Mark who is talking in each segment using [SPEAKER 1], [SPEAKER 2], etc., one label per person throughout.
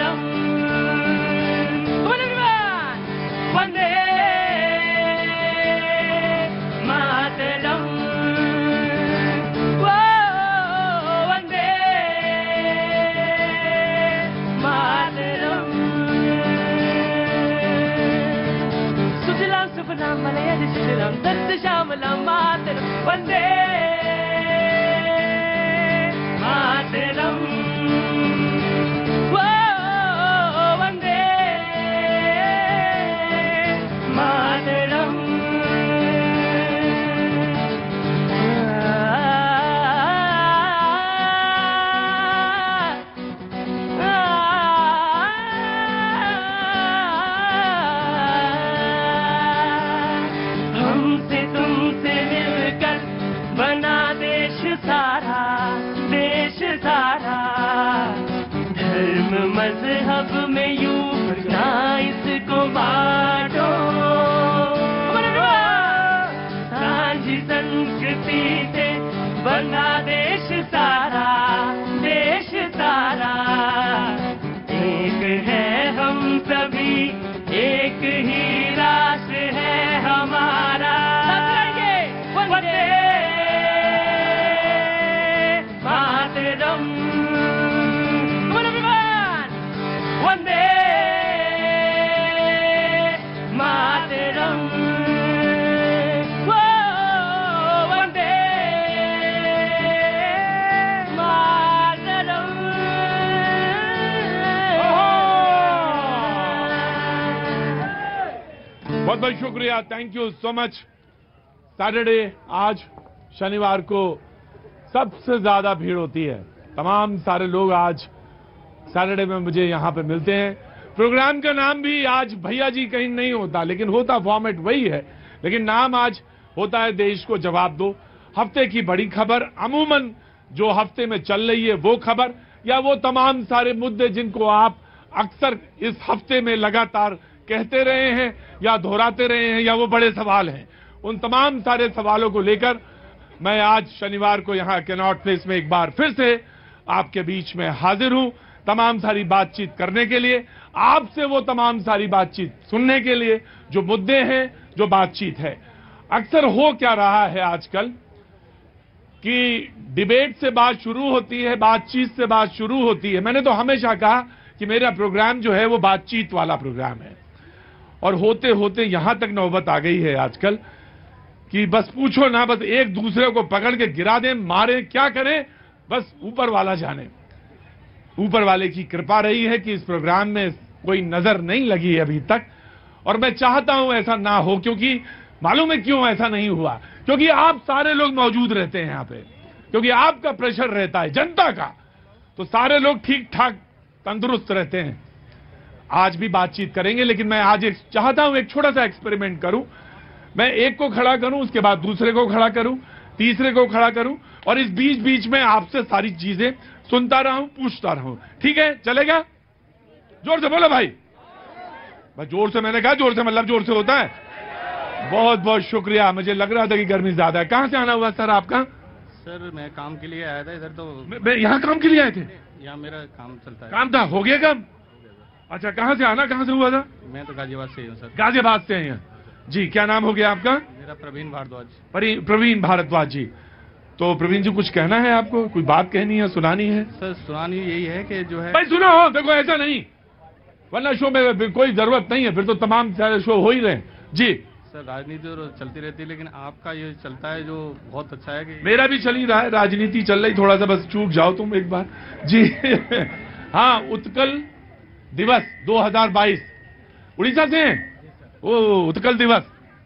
[SPEAKER 1] मातरम, वंदे मातरम, वो वंदे मातरम। सुजलाम सुफलाम मलयज शिशिरम तस्य श्यामलाम मातरम, वंदे मातरम, वो वंदे मातरम। हमसे तुमसे मिलकर बना देश सारा, देश सारा। धर्म मजहब में यूं ना इसको बांटो, साझी संस्कृति से बना देश सारा, देश सारा। एक है हम सभी, एक ही राष्ट्र है हमारा। वंदे मातरम, वंदे मातरम, वो वंदे मातरम।
[SPEAKER 2] बहुत बहुत शुक्रिया, thank you so much. Saturday आज शनिवार को सबसे ज्यादा भीड़ होती है, तमाम सारे लोग आज सैटरडे में मुझे यहां पे मिलते हैं। प्रोग्राम का नाम भी आज भैया जी कहीं नहीं होता, लेकिन होता फॉर्मेट वही है, लेकिन नाम आज होता है देश को जवाब दो। हफ्ते की बड़ी खबर, अमूमन जो हफ्ते में चल रही है वो खबर, या वो तमाम सारे मुद्दे जिनको आप अक्सर इस हफ्ते में लगातार कहते रहे हैं या दोहराते रहे हैं, या वो बड़े सवाल हैं, उन तमाम सारे सवालों को लेकर मैं आज शनिवार को यहां कैनॉट प्लेस में एक बार फिर से आपके बीच में हाजिर हूं, तमाम सारी बातचीत करने के लिए, आपसे वो तमाम सारी बातचीत सुनने के लिए जो मुद्दे हैं, जो बातचीत है। अक्सर हो क्या रहा है आजकल कि डिबेट से बात शुरू होती है, बातचीत से बात शुरू होती है। मैंने तो हमेशा कहा कि मेरा प्रोग्राम जो है वो बातचीत वाला प्रोग्राम है, और होते होते यहां तक नौबत आ गई है आजकल कि बस पूछो ना, बस एक दूसरे को पकड़ के गिरा दें, मारे, क्या करें, बस ऊपर वाला जाने। ऊपर वाले की कृपा रही है कि इस प्रोग्राम में कोई नजर नहीं लगी है अभी तक, और मैं चाहता हूं ऐसा ना हो, क्योंकि मालूम है क्यों ऐसा नहीं हुआ, क्योंकि आप सारे लोग मौजूद रहते हैं यहां पे, क्योंकि आपका प्रेशर रहता है जनता का, तो सारे लोग ठीक ठाक तंदुरुस्त रहते हैं। आज भी बातचीत करेंगे, लेकिन मैं आज एक चाहता हूं एक छोटा सा एक्सपेरिमेंट करूं। मैं एक को खड़ा करूं, उसके बाद दूसरे को खड़ा करूं, तीसरे को खड़ा करूं, और इस बीच बीच में आपसे सारी चीजें सुनता रहूं, पूछता रहूं। ठीक है, चलेगा? जोर से बोलो भाई। बस जोर से, मैंने कहा जोर से मतलब जोर से होता है। बहुत बहुत शुक्रिया। मुझे लग रहा था कि गर्मी ज्यादा है। कहां से आना हुआ सर आपका?
[SPEAKER 3] सर मैं काम के लिए आया था इधर। तो
[SPEAKER 2] मैं यहाँ काम के लिए आए थे?
[SPEAKER 3] यहाँ मेरा काम चलता है।
[SPEAKER 2] काम था, हो गया काम? अच्छा, कहाँ से आना, कहाँ से हुआ था?
[SPEAKER 3] मैं तो गाजियाबाद से ही हूँ सर।
[SPEAKER 2] गाजियाबाद से हैं जी। क्या नाम हो गया आपका?
[SPEAKER 3] मेरा प्रवीण भारद्वाज।
[SPEAKER 2] प्रवीण भारद्वाज जी। तो प्रवीण जी, कुछ कहना है आपको? कोई बात कहनी है, सुनानी है?
[SPEAKER 3] सर सुनानी यही है कि जो है
[SPEAKER 2] भाई सुनो, देखो ऐसा नहीं, वरना शो में कोई जरूरत नहीं है, फिर तो तमाम सारे शो हो ही रहे जी।
[SPEAKER 3] सर राजनीति तो चलती रहती है, लेकिन आपका ये चलता है जो बहुत अच्छा है कि
[SPEAKER 2] मेरा भी चल ही रहा है, राजनीति चल रही, थोड़ा सा बस चूक जाओ तुम एक बार जी। हाँ, उत्कल दिवस 2022 उड़ीसा से हैं? ओ, उत्कल दिवस।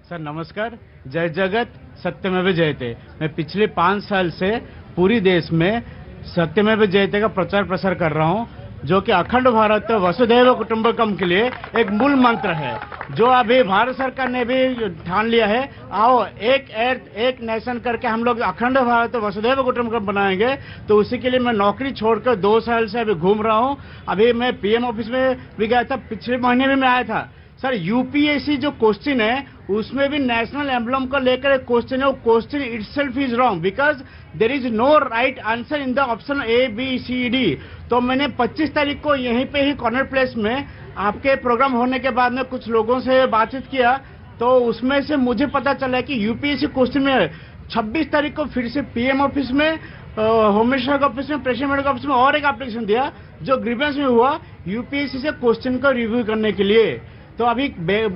[SPEAKER 4] सर नमस्कार। जय जगत सत्यमेव जयते। मैं पिछले 5 साल से पूरी देश में सत्यमेव जयते का प्रचार प्रसार कर रहा हूं, जो कि अखंड भारत वसुधैव कुटुंबकम के लिए एक मूल मंत्र है, जो अभी भारत सरकार ने भी ठान लिया है। आओ एक अर्थ एक नेशन करके हम लोग अखंड भारत वसुधैव कुटुंबकम बनाएंगे। तो उसी के लिए मैं नौकरी छोड़कर 2 साल से अभी घूम रहा हूं। अभी मैं पीएम ऑफिस में भी गया था, पिछले महीने में मैं आया था। सर यूपीएससी जो क्वेश्चन है उसमें भी नेशनल एम्बलम को लेकर एक क्वेश्चन है, वो question itself is wrong because there is no right answer in the option A B C D. तो मैंने 25 तारीख को यहीं पे ही कॉर्नर प्लेस में आपके प्रोग्राम होने के बाद में कुछ लोगों से बातचीत किया, तो उसमें से मुझे पता चला कि यूपीएससी क्वेश्चन में 26 तारीख को फिर से पीएम ऑफिस में, होम मिनिस्टर ऑफिस में, प्रेसिडेंट ऑफिस में और एक एप्लीकेशन दिया जो ग्रीवेंस में हुआ यूपीएससी से क्वेश्चन को रिव्यू करने के लिए। तो अभी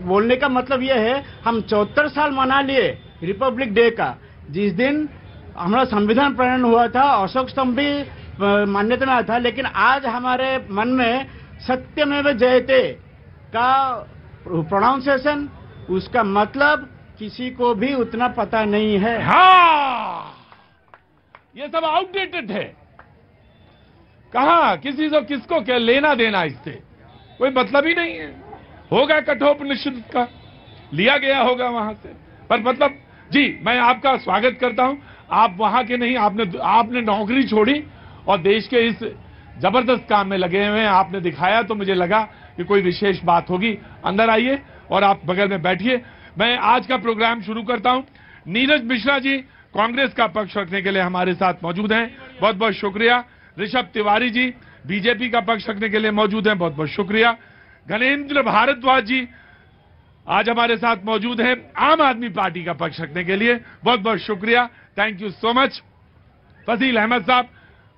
[SPEAKER 4] बोलने का मतलब यह है, हम 74 साल मना लिए रिपब्लिक डे का, जिस दिन हमारा संविधान प्रणयन हुआ था, अशोक स्तंभ भी मान्यता में आया था, लेकिन आज हमारे मन में सत्यमेव जयते का प्रोनाउंसिएशन, उसका मतलब किसी को भी उतना पता नहीं है।
[SPEAKER 2] हाँ, ये सब आउटडेटेड है। कहा किसी को किसको क्या लेना देना, इससे कोई मतलब ही नहीं है। होगा कठोपनिषद का लिया गया होगा वहां से, पर मतलब जी मैं आपका स्वागत करता हूं। आप वहां के नहीं, आपने नौकरी छोड़ी और देश के इस जबरदस्त काम में लगे हुए हैं। आपने दिखाया तो मुझे लगा कि कोई विशेष बात होगी। अंदर आइए और आप बगल में बैठिए। मैं आज का प्रोग्राम शुरू करता हूं। नीरज मिश्रा जी कांग्रेस का पक्ष रखने के लिए हमारे साथ मौजूद हैं, बहुत बहुत शुक्रिया। ऋषभ तिवारी जी बीजेपी का पक्ष रखने के लिए मौजूद हैं, बहुत बहुत शुक्रिया। गणेंद्र भारद्वाज जी आज हमारे साथ मौजूद हैं आम आदमी पार्टी का पक्ष रखने के लिए, बहुत बहुत शुक्रिया, thank you so much. Fazil Ahmad साहब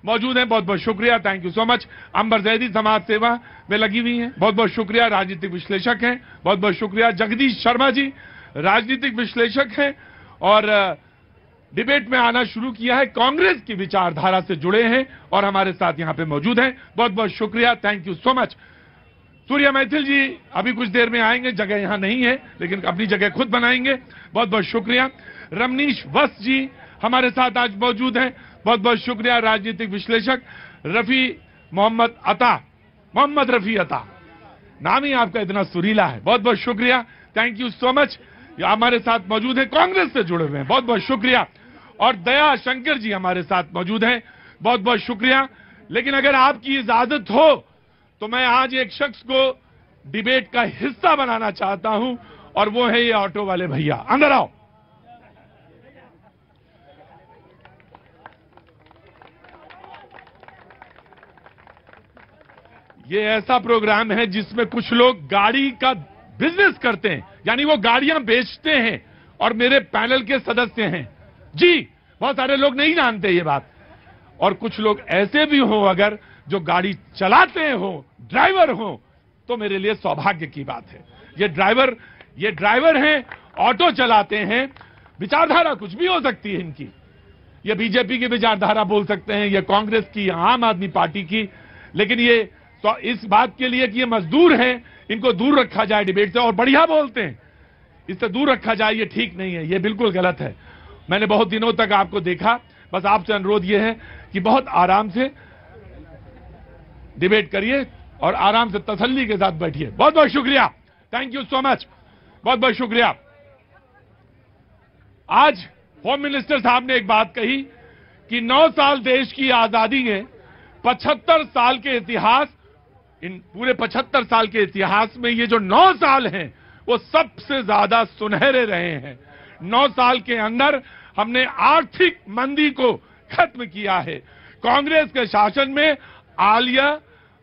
[SPEAKER 2] मौजूद हैं, बहुत बहुत शुक्रिया, thank you so much. Ambar Zaidi समाज सेवा में लगी हुई हैं, बहुत बहुत शुक्रिया। राजनीतिक विश्लेषक हैं, बहुत बहुत शुक्रिया। जगदीश शर्मा जी राजनीतिक विश्लेषक हैं और डिबेट में आना शुरू किया है, कांग्रेस की विचारधारा से जुड़े हैं और हमारे साथ यहां पे मौजूद हैं, बहुत बहुत शुक्रिया, thank you so much. Surya Maithil ji अभी कुछ देर में आएंगे, जगह यहां नहीं है लेकिन अपनी जगह खुद बनाएंगे, बहुत बहुत शुक्रिया। रमनीश वस्त जी हमारे साथ आज मौजूद हैं, बहुत बहुत शुक्रिया। राजनीतिक विश्लेषक मोहम्मद रफी अता, नाम ही आपका इतना सुरीला है, बहुत बहुत शुक्रिया, थैंक यू सो मच। हमारे साथ मौजूद है, कांग्रेस से जुड़े हुए हैं, बहुत बहुत शुक्रिया। और दया शंकर जी हमारे साथ मौजूद हैं, बहुत बहुत शुक्रिया। लेकिन अगर आपकी इजाजत हो तो मैं आज एक शख्स को डिबेट का हिस्सा बनाना चाहता हूं और वो है ये ऑटो वाले भैया। अंदर आओ। ये ऐसा प्रोग्राम है जिसमें कुछ लोग गाड़ी का बिजनेस करते हैं, यानी वो गाड़ियां बेचते हैं और मेरे पैनल के सदस्य हैं जी। बहुत सारे लोग नहीं जानते ये बात। और कुछ लोग ऐसे भी हो अगर जो गाड़ी चलाते हो, ड्राइवर हो, तो मेरे लिए सौभाग्य की बात है। ये ड्राइवर हैं, ऑटो चलाते हैं। विचारधारा कुछ भी हो सकती है इनकी, ये बीजेपी की विचारधारा बोल सकते हैं, ये कांग्रेस की, आम आदमी पार्टी की, लेकिन ये तो इस बात के लिए कि ये मजदूर हैं, इनको दूर रखा जाए डिबेट से। और बढ़िया बोलते हैं, इससे दूर रखा जाए, ये ठीक नहीं है, ये बिल्कुल गलत है। मैंने बहुत दिनों तक आपको देखा, बस आपसे अनुरोध ये है कि बहुत आराम से डिबेट करिए और आराम से तसल्ली के साथ बैठिए। बहुत बहुत शुक्रिया, थैंक यू सो मच, बहुत बहुत शुक्रिया। आज होम मिनिस्टर साहब ने एक बात कही कि 9 साल देश की आजादी है, 75 साल के इतिहास, इन पूरे 75 साल के इतिहास में ये जो 9 साल हैं वो सबसे ज्यादा सुनहरे रहे हैं। 9 साल के अंदर हमने आर्थिक मंदी को खत्म किया है। कांग्रेस के शासन में आलिया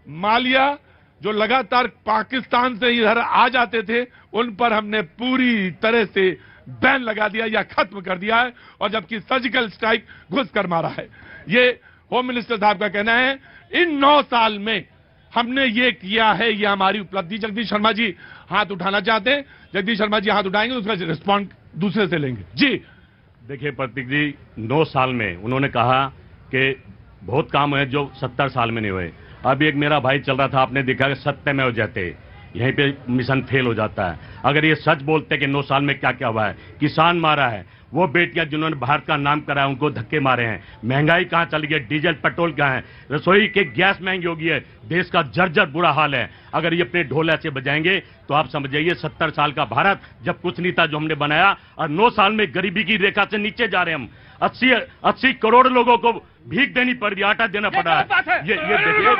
[SPEAKER 2] मालिया जो लगातार पाकिस्तान से इधर आ जाते थे, उन पर हमने पूरी तरह से बैन लगा दिया या खत्म कर दिया है, और जबकि सर्जिकल स्ट्राइक घुस कर मारा है। ये होम मिनिस्टर साहब का कहना है। इन 9 साल में हमने ये किया है, ये हमारी उपलब्धि। जगदीश शर्मा जी हाथ उठाना चाहते हैं, जगदीश शर्मा जी हाथ उठाएंगे, उसका रिस्पॉन्ड दूसरे से लेंगे जी।
[SPEAKER 5] देखिए प्रतीक जी, 9 साल में उन्होंने कहा कि बहुत काम है जो 70 साल में नहीं हुए। अभी एक मेरा भाई चल रहा था, आपने देखा कि सत्यमेव जयते, यहीं पे मिशन फेल हो जाता है। अगर ये सच बोलते कि 9 साल में क्या क्या हुआ है, किसान मारा है, वो बेटियां जिन्होंने भारत का नाम करा है उनको धक्के मारे हैं, महंगाई कहां चली गई, डीजल पेट्रोल कहां है, रसोई के गैस महंगी हो गई है, देश का जर्जर बुरा हाल है। अगर ये अपने ढोल ऐसे बजाएंगे तो आप समझ जाइए 70 साल का भारत जब कुछ नहीं था जो हमने बनाया, और 9 साल में गरीबी की रेखा से नीचे जा रहे हैं हम। 80 करोड़ लोगों को भीख देनी पड़ रही, आटा देना पड़ा है। ये देखिए,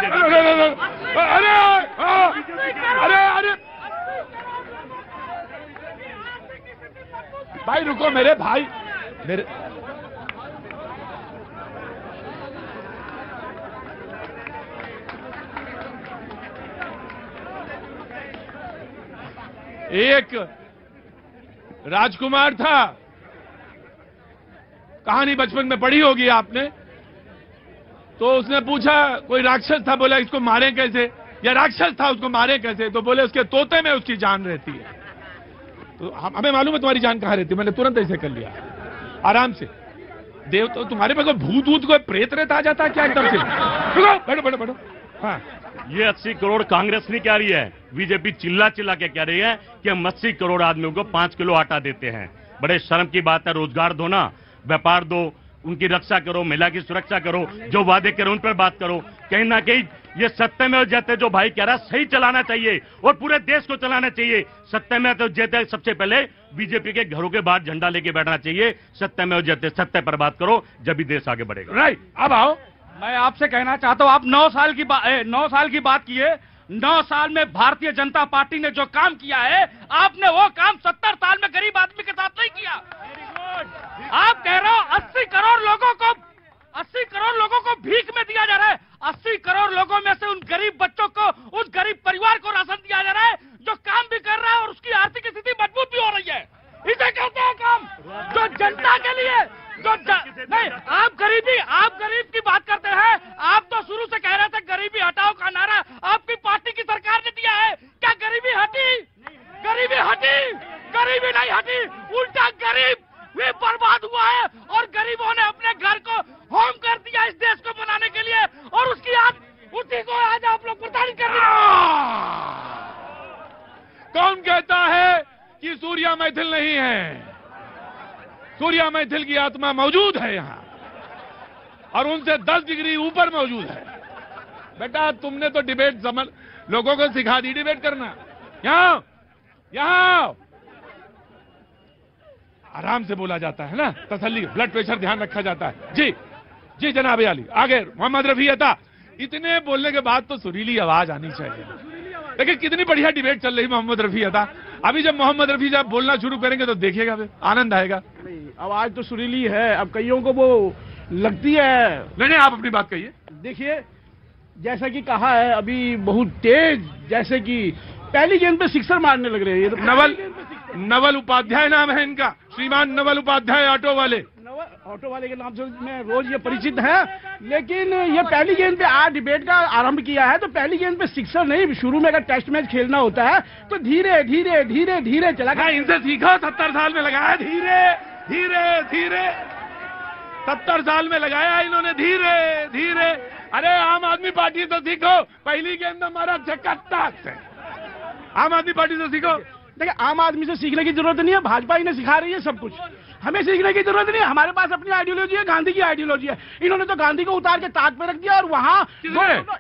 [SPEAKER 2] भाई रुको मेरे भाई, मेरे एक राजकुमार था, कहानी बचपन में पढ़ी होगी आपने, तो उसने पूछा, कोई राक्षस था, बोला इसको मारे कैसे, या राक्षस था उसको मारे कैसे, तो बोले उसके तोते में उसकी जान रहती है। तो हमें मालूम है तुम्हारी जान कहां रहती है, मैंने तुरंत ऐसे कर लिया, आराम से। देव तो तुम्हारे पे कोई भूत वूत कोई प्रेत रेत आ जाता है क्या एकदम से? बैठो बैठो बैठो। हाँ,
[SPEAKER 5] ये 80 करोड़ कांग्रेस नहीं कह रही है, बीजेपी चिल्ला चिल्ला के कह रही है कि हम 80 करोड़ आदमियों को 5 किलो आटा देते हैं। बड़े शर्म की बात है, रोजगार दो ना, व्यापार दो, उनकी रक्षा करो, महिला की सुरक्षा करो, जो वादे करो उन पर बात करो। कहीं ना कहीं ये सत्यमेव जयते जो भाई कह रहा है सही चलाना चाहिए और पूरे देश को चलाना चाहिए। सत्यमेव जयते सबसे पहले बीजेपी के घरों के बाहर झंडा लेके बैठना चाहिए। सत्यमेव जयते, सत्य पर बात करो, जब भी देश आगे बढ़ेगा।
[SPEAKER 2] राइट, अब आओ।
[SPEAKER 6] मैं आपसे कहना चाहता हूं, आप 9 साल की बात किए। 9 साल में भारतीय जनता पार्टी ने जो काम किया है, आपने वो काम 70 साल में गरीब आदमी के साथ नहीं किया। आप कह रहे हो 80 करोड़ लोगों को भीख में दिया जा रहा है। 80 करोड़ लोगों में से उन गरीब बच्चों को, उस गरीब परिवार को राशन दिया जा रहा है जो काम भी कर रहा है और उसकी आर्थिक स्थिति मजबूत भी हो रही है। इसे कहते हैं काम, जो जनता के लिए नहीं। आप गरीब की बात करते हैं। आप तो शुरू से कह रहे थे गरीबी हटाओ का नारा आपकी पार्टी की सरकार ने दिया है। क्या गरीबी हटी? गरीबी नहीं हटी, उल्टा गरीब वे बर्बाद हुआ है और गरीबों ने अपने घर को होम कर दिया इस देश को बनाने के लिए, और उसी को आज आप लोग प्रताड़ित कर रहे हैं।
[SPEAKER 2] कौन कहता है कि सूर्या मैथिल नहीं है? सूर्या मैथिल की आत्मा मौजूद है यहाँ, और उनसे 10 डिग्री ऊपर मौजूद है। बेटा तुमने तो डिबेट लोगों को सिखा दी डिबेट करना। यहाँ आराम से बोला जाता है ना, तसल्ली, ब्लड प्रेशर ध्यान रखा जाता है। जी जनाब अली, आगे मोहम्मद रफी अता। इतने बोलने के बाद तो सुरीली आवाज आनी चाहिए। देखिए कितनी बढ़िया डिबेट चल रही मोहम्मद रफी अता। अभी जब मोहम्मद रफी जब बोलना शुरू करेंगे तो देखिएगा, आनंद आएगा।
[SPEAKER 7] आवाज तो सुरीली है, अब कईयों को वो लगती है।
[SPEAKER 2] नहीं, आप अपनी बात कहिए।
[SPEAKER 7] देखिए, जैसा कि कहा है अभी बहुत तेज, जैसे कि पहली गेंद पे सिक्सर मारने लग रहे हैं। ये तो
[SPEAKER 2] नवल उपाध्याय नाम है इनका, श्रीमान नवल उपाध्याय,
[SPEAKER 7] ऑटो वाले के नाम से मैं रोज ये परिचित है। लेकिन ये पहली गेंद पे आज डिबेट का आरंभ किया है, तो पहली गेंद पे सिक्सर नहीं, शुरू में अगर टेस्ट मैच खेलना होता है तो धीरे धीरे धीरे धीरे चला गया।
[SPEAKER 2] इनसे सीखो, 70 साल में लगाया धीरे धीरे धीरे, 70 साल में लगाया इन्होंने धीरे धीरे। अरे आम आदमी पार्टी तो सीखो, पहली गेंद हमारा चक्का से, आम आदमी पार्टी से सीखो।
[SPEAKER 7] देखिए, आम आदमी से सीखने की जरूरत नहीं है, भाजपा ही ने सिखा रही है सब कुछ, हमें सीखने की जरूरत नहीं है। हमारे पास अपनी आइडियोलॉजी है, गांधी की आइडियोलॉजी है। इन्होंने तो गांधी को उतार के ताज पर रख दिया, और वहां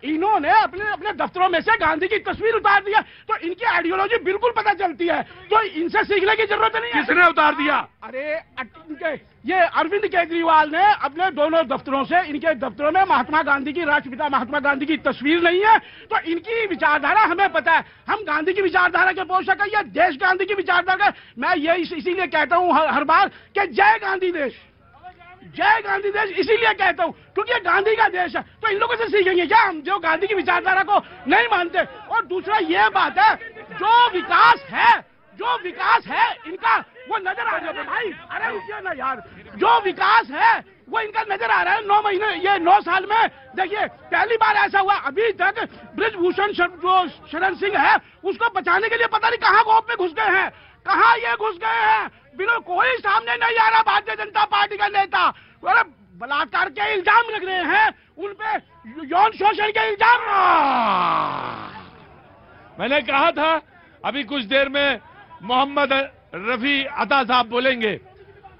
[SPEAKER 7] इन्होंने अपने दफ्तरों में से गांधी की तस्वीर उतार दिया, तो इनकी आइडियोलॉजी बिल्कुल पता चलती है, तो इनसे सीखने की जरूरत नहीं है।
[SPEAKER 2] किसने उतार दिया?
[SPEAKER 7] अरे ये अरविंद केजरीवाल ने अपने दोनों दफ्तरों से, इनके दफ्तरों में महात्मा गांधी की, राष्ट्रपिता महात्मा गांधी की तस्वीर नहीं है, तो इनकी विचारधारा हमें पता है। हम गांधी की विचारधारा के पोषक है, या देश गांधी की विचारधारा। मैं ये इसीलिए कहता हूं हर बार कि जय गांधी देश, जय गांधी देश, इसीलिए कहता हूं क्योंकि ये गांधी का देश है। तो इन लोगों से सीखेंगे क्या हम, जो गांधी की विचारधारा को नहीं मानते? और दूसरा ये बात है, जो विकास है इनका वो नजर आ रहा है भाई। अरे रुकिए ना यार, जो विकास है वो इनका नजर आ रहा है। 9 महीने, ये 9 साल में देखिए पहली बार ऐसा हुआ। अभी तक ब्रिजभूषण जो शरण सिंह है उसको बचाने के लिए पता नहीं कहां गोप में घुस गए हैं, कहां ये घुस गए हैं, बिना कोई सामने नहीं आ रहा भारतीय जनता पार्टी का नेता। अरे बलात्कार के इल्जाम लग रहे हैं उन पे, यौन शोषण के इल्जाम।
[SPEAKER 2] मैंने कहा था अभी कुछ देर में मोहम्मद रफी अता साहब बोलेंगे,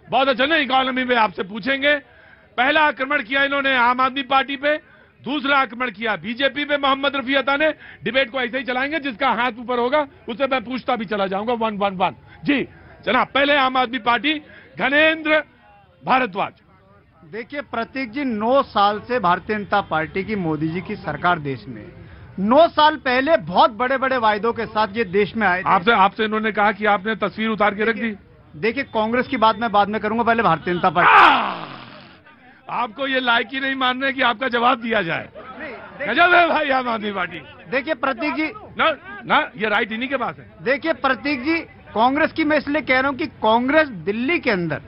[SPEAKER 2] बहुत अच्छा नहीं, इकोनॉमी में आपसे पूछेंगे। पहला आक्रमण किया इन्होंने आम आदमी पार्टी पे, दूसरा आक्रमण किया बीजेपी पे मोहम्मद रफी अता ने। डिबेट को ऐसे ही चलाएंगे, जिसका हाथ ऊपर होगा उससे मैं पूछता भी चला जाऊंगा 1-1-1। जी जनाब, पहले आम आदमी पार्टी, घनेंद्र भारद्वाज।
[SPEAKER 8] देखिए प्रतीक जी, 9 साल से भारतीय जनता पार्टी की, मोदी जी की सरकार देश में, 9 साल पहले बहुत बड़े बड़े वायदों के साथ ये देश में आए थे।
[SPEAKER 2] आपसे इन्होंने कहा कि आपने तस्वीर उतार के रख दी।
[SPEAKER 8] देखिए, कांग्रेस की बात मैं बाद में करूंगा, पहले भारतीय जनता पार्टी।
[SPEAKER 2] आपको ये लायक ही नहीं मान रहे कि आपका जवाब दिया जाए। गजब है भाई आम आदमी पार्टी।
[SPEAKER 8] देखिए प्रतीक जी,
[SPEAKER 2] ना ये राइट इन्हीं के पास है।
[SPEAKER 8] देखिए प्रतीक जी, कांग्रेस की मैं इसलिए कह रहा हूं कि कांग्रेस दिल्ली के अंदर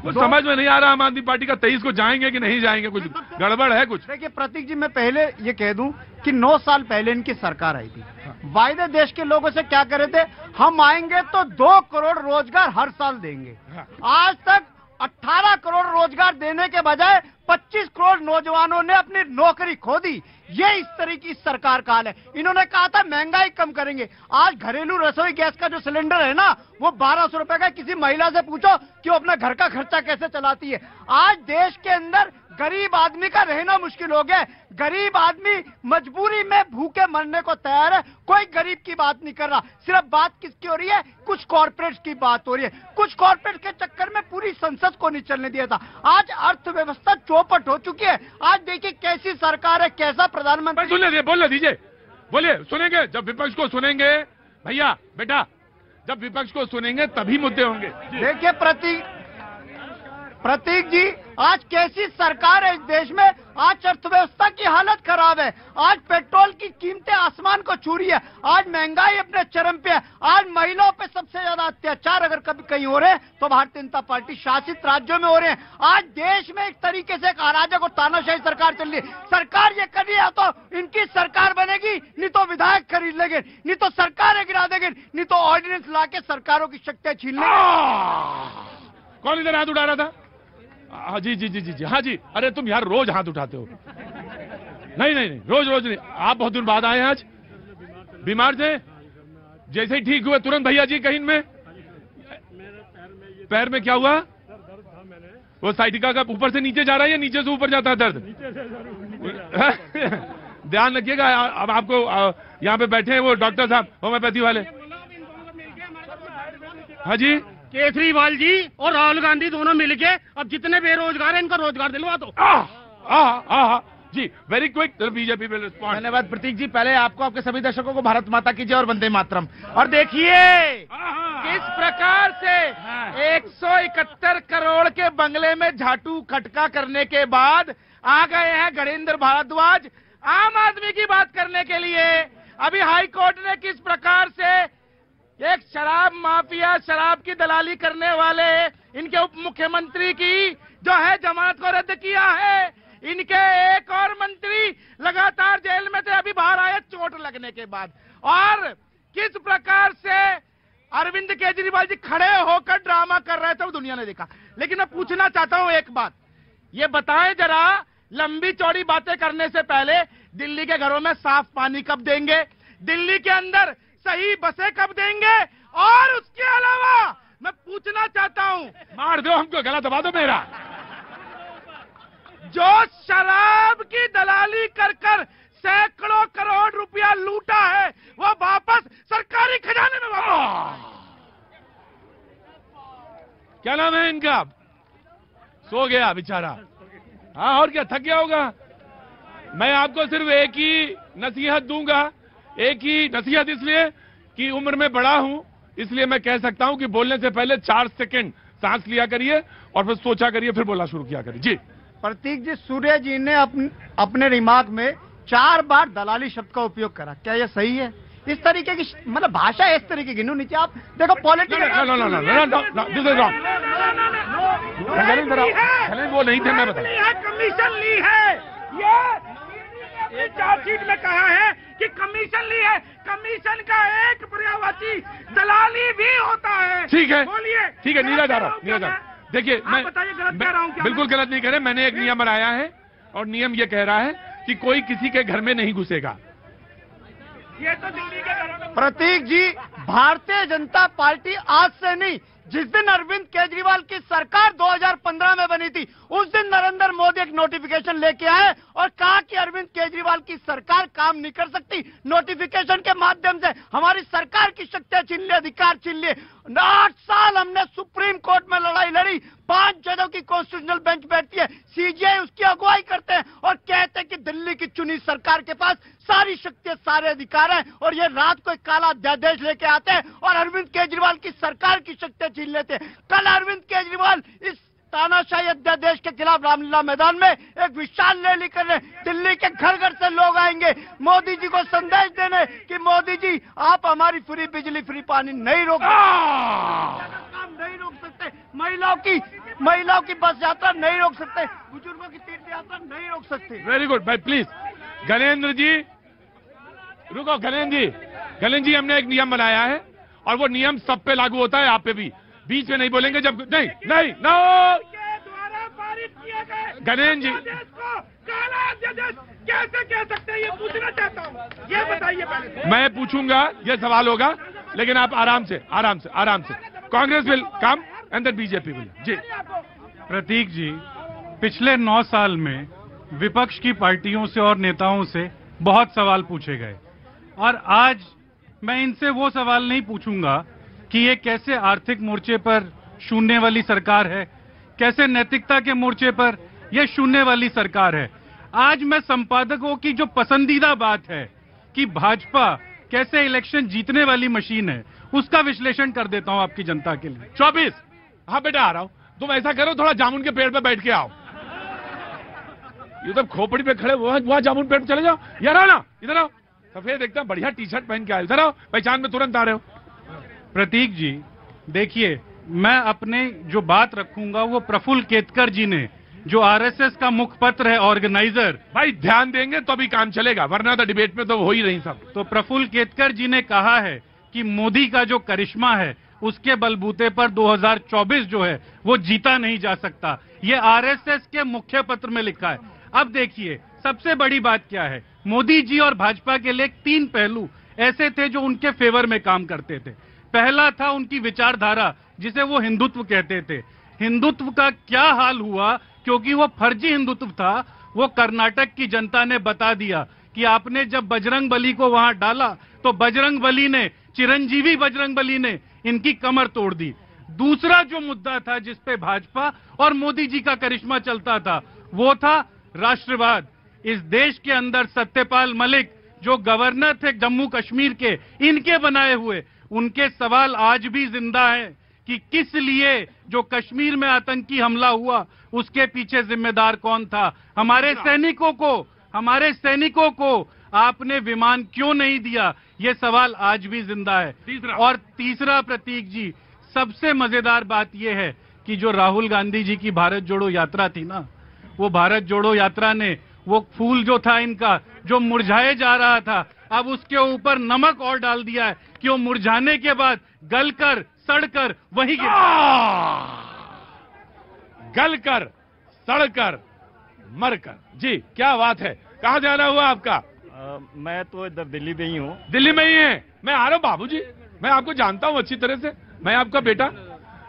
[SPEAKER 2] वो समझ में नहीं आ रहा आम आदमी पार्टी का 23 को जाएंगे कि नहीं जाएंगे, कुछ गड़बड़ है कुछ।
[SPEAKER 8] देखिए प्रतीक जी, मैं पहले ये कह दूं कि 9 साल पहले इनकी सरकार आई थी। वायदे देश के लोगों से क्या करे थे, हम आएंगे तो 2 करोड़ रोजगार हर साल देंगे। आज तक 18 करोड़ रोजगार देने के बजाय 25 करोड़ नौजवानों ने अपनी नौकरी खो दी। ये इस तरह की सरकार का हाल है। इन्होंने कहा था महंगाई कम करेंगे। आज घरेलू रसोई गैस का जो सिलेंडर है ना, वो 1200 रुपए का। किसी महिला से पूछो कि वो अपना घर का खर्चा कैसे चलाती है। आज देश के अंदर गरीब आदमी का रहना मुश्किल हो गया है। गरीब आदमी मजबूरी में भूखे मरने को तैयार है। कोई गरीब की बात नहीं कर रहा। सिर्फ बात किसकी हो रही है, कुछ कॉर्पोरेट्स की बात हो रही है। कुछ कॉर्पोरेट के चक्कर में पूरी संसद को नहीं चलने दिया था। आज अर्थव्यवस्था चौपट हो चुकी है। आज देखिए कैसी सरकार है, कैसा प्रधानमंत्री।
[SPEAKER 2] सुनने बोलने दीजिए, बोलिए, सुनेंगे। जब विपक्ष को सुनेंगे भैया बेटा, जब विपक्ष को सुनेंगे तभी मुद्दे होंगे।
[SPEAKER 8] देखिए प्रतीक जी, आज कैसी सरकार है इस देश में। आज अर्थव्यवस्था की हालत खराब है। आज पेट्रोल की कीमतें आसमान को छू रही है। आज महंगाई अपने चरम पे है। आज महिलाओं पे सबसे ज्यादा अत्याचार अगर कभी कहीं हो रहे हैं तो भारतीय जनता पार्टी शासित राज्यों में हो रहे हैं। आज देश में एक तरीके से एक अराजक और तानाशाही सरकार चल रही है। सरकार ये कर रही है, तो इनकी सरकार बनेगी, नहीं तो विधायक खरीद लेंगे, नहीं तो सरकारें गिरा देंगे, नहीं तो ऑर्डिनेंस ला के सरकारों की शक्तियां छीन लेंगे।
[SPEAKER 2] कौन इधर हाथ उठा रहा था? हाँ जी जी जी जी जी, हाँ जी। अरे तुम यार रोज हाथ उठाते हो। नहीं, रोज नहीं। आप बहुत दिन बाद आए हैं आज। बीमार थे? जैसे ही ठीक हुए तुरंत भैया जी कहीं में पैर में क्या हुआ? वो साइटिका का ऊपर से नीचे जा रहा है या नीचे से ऊपर जाता है दर्द? ध्यान रखिएगा। अब आपको यहाँ पे बैठे हैं वो डॉक्टर साहब होम्योपैथी वाले। हाँ जी,
[SPEAKER 7] केजरीवाल जी और राहुल गांधी दोनों मिलके अब जितने बेरोजगार हैं इनका रोजगार दिलवा दो।
[SPEAKER 2] जी, very quick, BJP will respond.
[SPEAKER 7] धन्यवाद प्रतीक जी। पहले आपको, आपके सभी दर्शकों को भारत माता की जय और वंदे मातरम। और देखिए किस प्रकार से 171 करोड़ के बंगले में झाटू खटका करने के बाद आ गए हैं गणेंद्र भारद्वाज आम आदमी की बात करने के लिए। अभी हाई कोर्ट ने किस प्रकार से एक शराब माफिया, शराब की दलाली करने वाले इनके उप मुख्यमंत्री की जो है जमानत को रद्द किया है। इनके एक और मंत्री लगातार जेल में थे, अभी बाहर आए चोट लगने के बाद। और किस प्रकार से अरविंद केजरीवाल जी खड़े होकर ड्रामा कर रहे थे वो दुनिया ने देखा। लेकिन मैं पूछना चाहता हूं एक बात, ये बताएं जरा, लंबी चौड़ी बातें करने से पहले दिल्ली के घरों में साफ पानी कब देंगे, दिल्ली के अंदर सही बसें कब देंगे, और उसके अलावा मैं पूछना चाहता हूं,
[SPEAKER 2] मार दो हमको, गला दबा दो मेरा।
[SPEAKER 7] जो शराब की दलाली कर कर सैकड़ों करोड़ रुपया लूटा है वो वापस सरकारी खजाने में वापस।
[SPEAKER 2] क्या नाम है इनका? सो गया बेचारा। हाँ, और क्या, थक गया होगा। मैं आपको सिर्फ एक ही नसीहत दूंगा, एक ही नसीहत, इसलिए कि उम्र में बड़ा हूं, इसलिए मैं कह सकता हूं कि बोलने से पहले 4 सेकंड सांस लिया करिए और फिर सोचा करिए, फिर बोलना शुरू किया करिए। जी
[SPEAKER 8] प्रतीक जी, सूर्य जी ने अपने रिमार्क में 4 बार दलाली शब्द का उपयोग करा। क्या यह सही है? इस तरीके की मतलब भाषा इस तरीके की नीचे आप देखो पॉलिटिक्स।
[SPEAKER 2] This is wrong. वो नहीं थे, मैं बता।
[SPEAKER 7] कमीशन ली है, ये चार्जशीट में कहा है कि कमीशन ली है। कमीशन का एक पर्यायवाची दलाली भी होता है।
[SPEAKER 2] ठीक है,
[SPEAKER 7] बोलिए।
[SPEAKER 2] ठीक है, नीरज जा रहा हूं। देखिए, मैं
[SPEAKER 7] गलत कह रहा हूं क्या?
[SPEAKER 2] बिल्कुल गलत नहीं कह रहे। मैंने एक नियम बनाया है और नियम ये कह रहा है कि कोई किसी के घर में नहीं घुसेगा।
[SPEAKER 7] ये तो दिल्ली के घरों में।
[SPEAKER 8] प्रतीक जी, भारतीय जनता पार्टी आज से नहीं, जिस दिन अरविंद केजरीवाल की सरकार 2015 में बनी थी, उस दिन नरेंद्र मोदी एक नोटिफिकेशन लेके आए और कहा कि अरविंद केजरीवाल की सरकार काम नहीं कर सकती। नोटिफिकेशन के माध्यम से हमारी सरकार की शक्तियां छीन ली, अधिकार छीन लिए। 8 साल हमने सुप्रीम कोर्ट में लड़ाई लड़ी, 5 जजों की कॉन्स्टिट्यूशनल बेंच बैठती है, सीजीआई उसकी अगुवाई करते हैं और कहते हैं कि दिल्ली की चुनी सरकार के पास सारी शक्ति, सारे अधिकार हैं और ये रात को एक काला अध्यादेश लेके आते हैं और अरविंद केजरीवाल की सरकार की शक्ति छीन लेते हैं। कल अरविंद केजरीवाल इस तानाशाही अध्यादेश के खिलाफ रामलीला मैदान में एक विशाल रैली कर रहे हैं। दिल्ली के घर घर से लोग आएंगे मोदी जी को संदेश देने कि मोदी जी आप हमारी फ्री बिजली, फ्री पानी नहीं रोक सकते, नहीं रोक सकते, महिलाओं की बस यात्रा नहीं रोक सकते, बुजुर्गों की तीर्थ यात्रा नहीं रोक सकते।
[SPEAKER 2] वेरी गुड भाई, प्लीज गणेंद्र जी रुको। गणेंद्र जी हमने एक नियम बनाया है और वो नियम सब पे लागू होता है, आप पे भी। बीच में नहीं बोलेंगे जब नहीं नो। गणेंद्र जी
[SPEAKER 7] काला अध्यादेश कैसे कह सकते हैं, ये पूछना चाहता हूँ, ये बताइए पहले।
[SPEAKER 2] मैं पूछूंगा, ये सवाल होगा, लेकिन आप आराम से। Congress will come and then BJP will. जी
[SPEAKER 3] प्रतीक जी, पिछले 9 साल में विपक्ष की पार्टियों से और नेताओं से बहुत सवाल पूछे गए और आज मैं इनसे वो सवाल नहीं पूछूंगा कि ये कैसे आर्थिक मोर्चे पर शून्य वाली सरकार है, कैसे नैतिकता के मोर्चे पर यह शून्य वाली सरकार है। आज मैं संपादकों की जो पसंदीदा बात है कि भाजपा कैसे इलेक्शन जीतने वाली मशीन है, उसका विश्लेषण कर देता हूं आपकी जनता के लिए।
[SPEAKER 2] 24। हाँ बेटा आ रहा हूं। तुम ऐसा करो, थोड़ा जामुन के पेड़ पे बैठ के आओ। ये तो खोपड़ी पे खड़े, वहां जामुन पेड़ पे चले जाओ। यार आओ ना, इधर आओ। सफेद एकदम बढ़िया टी शर्ट पहन के आए, इधर आओ, पहचान में तुरंत आ रहे हो।
[SPEAKER 3] प्रतीक जी देखिए, मैं अपने जो बात रखूंगा वो प्रफुल्ल केतकर जी ने, जो आरएसएस का मुखपत्र है, ऑर्गेनाइजर।
[SPEAKER 2] भाई ध्यान देंगे तो अभी काम चलेगा, वरना तो डिबेट में तो हो ही नहीं सब।
[SPEAKER 3] तो प्रफुल्ल केतकर जी ने कहा है कि मोदी का जो करिश्मा है उसके बलबूते पर 2024 जो है वो जीता नहीं जा सकता। ये आरएसएस के मुख्य पत्र में लिखा है। अब देखिए सबसे बड़ी बात क्या है, मोदी जी और भाजपा के लिए 3 पहलू ऐसे थे जो उनके फेवर में काम करते थे। पहला था उनकी विचारधारा, जिसे वो हिंदुत्व कहते थे। हिंदुत्व का क्या हाल हुआ, क्योंकि वो फर्जी हिंदुत्व था, वो कर्नाटक की जनता ने बता दिया कि आपने जब बजरंग बली को वहां डाला तो बजरंग बली ने, चिरंजीवी बजरंग बली ने इनकी कमर तोड़ दी। दूसरा जो मुद्दा था जिस पे भाजपा और मोदी जी का करिश्मा चलता था, वो था राष्ट्रवाद। इस देश के अंदर सत्यपाल मलिक जो गवर्नर थे जम्मू कश्मीर के, इनके बनाए हुए, उनके सवाल आज भी जिंदा हैं कि किस लिए जो कश्मीर में आतंकी हमला हुआ उसके पीछे जिम्मेदार कौन था। हमारे सैनिकों को आपने विमान क्यों नहीं दिया, ये सवाल आज भी जिंदा है। और तीसरा प्रतीक जी, सबसे मजेदार बात यह है कि जो राहुल गांधी जी की भारत जोड़ो यात्रा थी ना, वो भारत जोड़ो यात्रा ने वो फूल जो था इनका, जो मुरझाए जा रहा था, अब उसके ऊपर नमक और डाल दिया है कि वो मुरझाने के बाद गलकर सड़कर वही
[SPEAKER 2] गलकर सड़कर मरकर। जी क्या बात है। कहाँ जाना हुआ आपका?
[SPEAKER 9] मैं तो इधर दिल्ली में ही हूँ।
[SPEAKER 2] दिल्ली में ही है। मैं आ रहा हूँ बाबूजी, मैं आपको जानता हूँ अच्छी तरह से, मैं आपका बेटा।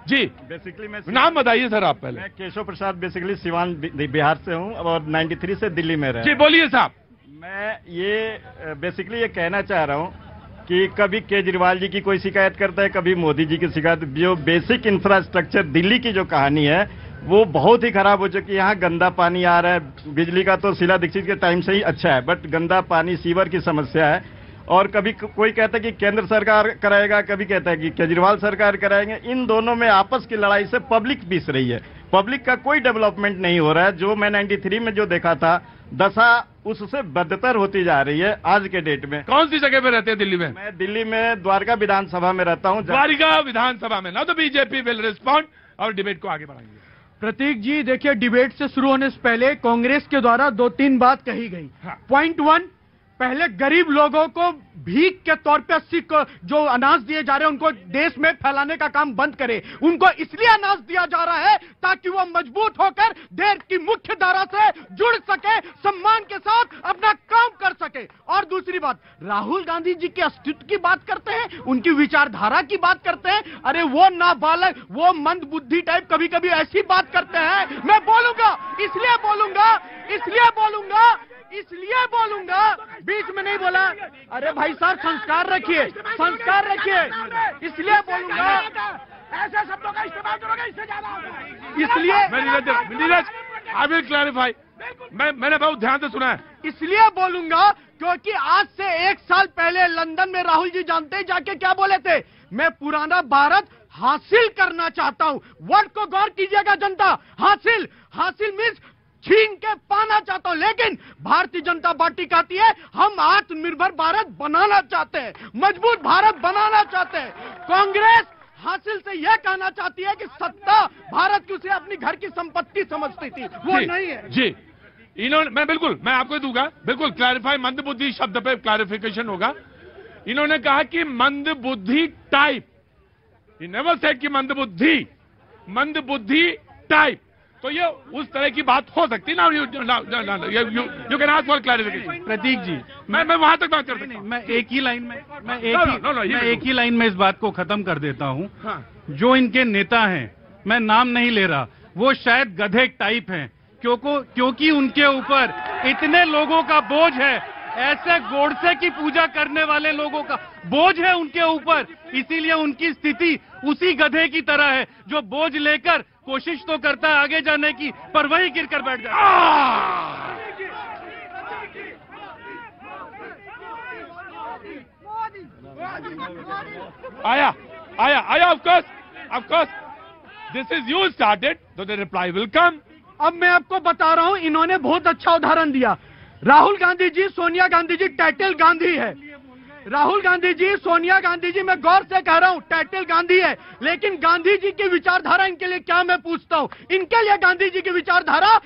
[SPEAKER 2] जी
[SPEAKER 9] बेसिकली मैं
[SPEAKER 2] नाम बताइए सर आप पहले।
[SPEAKER 9] मैं केशव प्रसाद बेसिकली सिवान बिहार से हूँ और 93 से दिल्ली में रहा।
[SPEAKER 2] जी बोलिए साहब।
[SPEAKER 9] मैं ये बेसिकली ये कहना चाह रहा हूँ कि कभी केजरीवाल जी की कोई शिकायत करता है, कभी मोदी जी की शिकायत। जो बेसिक इंफ्रास्ट्रक्चर दिल्ली की जो कहानी है वो बहुत ही खराब हो चुकी है। यहाँ गंदा पानी आ रहा है, बिजली का तो शीला दीक्षित के टाइम से ही अच्छा है, बट गंदा पानी, सीवर की समस्या है। और कभी कोई कहता है कि केंद्र सरकार कराएगा, कभी कहता है कि केजरीवाल सरकार कराएंगे। इन दोनों में आपस की लड़ाई से पब्लिक पिस रही है, पब्लिक का कोई डेवलपमेंट नहीं हो रहा है। जो मैं 93 में जो देखा था, दशा उससे बदतर होती जा रही है आज के डेट में।
[SPEAKER 2] कौन सी जगह पे रहते हैं दिल्ली में?
[SPEAKER 9] मैं दिल्ली में द्वारका विधानसभा में रहता हूँ।
[SPEAKER 2] द्वारका विधानसभा में ना, तो बीजेपी विल रिस्पॉन्ड और डिबेट को आगे बढ़ाएंगे।
[SPEAKER 10] प्रतीक जी देखिए, डिबेट से शुरू होने से पहले कांग्रेस के द्वारा 2-3 बात कही गई। पॉइंट 1, पहले गरीब लोगों को भीख के तौर पे 80 जो अनाज दिए जा रहे हैं उनको देश में फैलाने का काम बंद करे। उनको इसलिए अनाज दिया जा रहा है ताकि वो मजबूत होकर देश की मुख्य धारा से जुड़ सके, सम्मान के साथ अपना काम कर सके। और दूसरी बात, राहुल गांधी जी के अस्तित्व की बात करते हैं, उनकी विचारधारा की बात करते हैं। अरे वो नाबालग, वो मंद बुद्धि टाइप कभी कभी ऐसी बात करते हैं। मैं बोलूंगा, इसलिए बोलूंगा इसलिए बोलूंगा, बीच में नहीं बोला। अरे भाई साहब संस्कार रखिए, संस्कार रखिए, इसलिए बोलूंगा।
[SPEAKER 7] ऐसे शब्दों का इस्तेमाल करोगे इससे ज्यादा होगा।
[SPEAKER 10] इसलिए
[SPEAKER 2] नीरज, आई विल क्लैरिफाई। मैंने बहुत ध्यान से सुना है।
[SPEAKER 10] इसलिए बोलूंगा क्योंकि आज से 1 साल पहले लंदन में राहुल जी जानते जाके क्या बोले थे, मैं पुराना भारत हासिल करना चाहता हूं। वर्ड को गौर कीजिएगा जनता, हासिल, हासिल मीन्स छीन के पाना चाहता हूं। लेकिन भारतीय जनता पार्टी कहती है हम आत्मनिर्भर भारत बनाना चाहते हैं, मजबूत भारत बनाना चाहते हैं। कांग्रेस हासिल से यह कहना चाहती है कि सत्ता भारत की उसे अपनी घर की संपत्ति समझती थी, वो नहीं है।
[SPEAKER 2] जी, इन्होंने, मैं आपको दूंगा, बिल्कुल क्लैरिफाई, मंदबुद्धि शब्द पे क्लैरिफिकेशन होगा। इन्होंने कहा कि मंदबुद्धि टाइप, ये नेवर सेड कि मंदबुद्धि टाइप। तो ये उस तरह की बात हो सकती है ना। You can ask for clarification.
[SPEAKER 3] Prateek ji,
[SPEAKER 2] मैं वहां तक बात कर सकता हूं।
[SPEAKER 3] मैं एक ही लाइन में इस बात को खत्म कर देता हूं।
[SPEAKER 2] हाँ।
[SPEAKER 3] जो इनके नेता हैं, मैं नाम नहीं ले रहा, वो शायद गधे टाइप हैं, क्योंकि उनके ऊपर इतने लोगों का बोझ है, ऐसे गोडसे की पूजा करने वाले लोगों का बोझ है उनके ऊपर, इसीलिए उनकी स्थिति उसी गधे की तरह है जो बोझ लेकर कोशिश तो करता है आगे जाने की, पर वही गिर कर बैठ जाता है।
[SPEAKER 2] आया, of course, this is you started, so the reply will come.
[SPEAKER 10] अब मैं आपको बता रहा हूं, इन्होंने बहुत अच्छा उदाहरण दिया। राहुल गांधी जी, सोनिया गांधी जी टाइटल गांधी है। राहुल गांधी जी, सोनिया गांधी जी, मैं गौर से कह रहा हूं टाइटल गांधी है, लेकिन गांधी जी की विचारधारा इनके लिए क्या, मैं पूछता हूं। इनके लिए गांधी जी की विचारधारा,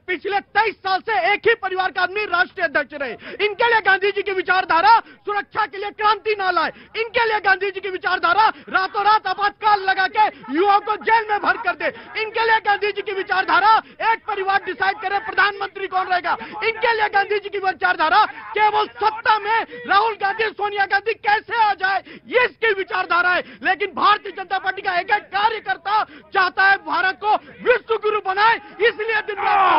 [SPEAKER 10] पिछले 23 साल से एक ही परिवार का आदमी राष्ट्रीय अध्यक्ष रहे। इनके लिए गांधी जी की विचारधारा सुरक्षा के लिए क्रांति ना लाए। इनके लिए गांधी जी की विचारधारा रातों रात आपातकाल लगा के युवाओं को जेल में भर कर दे। इनके लिए गांधी जी की विचारधारा एक परिवार डिसाइड करे प्रधानमंत्री कौन रहेगा। इनके लिए गांधी जी की विचारधारा केवल सत्ता में राहुल गांधी, सोनिया गांधी कैसे आ जाए, ये इसकी विचारधारा है। लेकिन भारतीय जनता पार्टी का एक एक कार्यकर्ता चाहता है भारत को विश्व गुरु बनाए, इसलिए दिन रात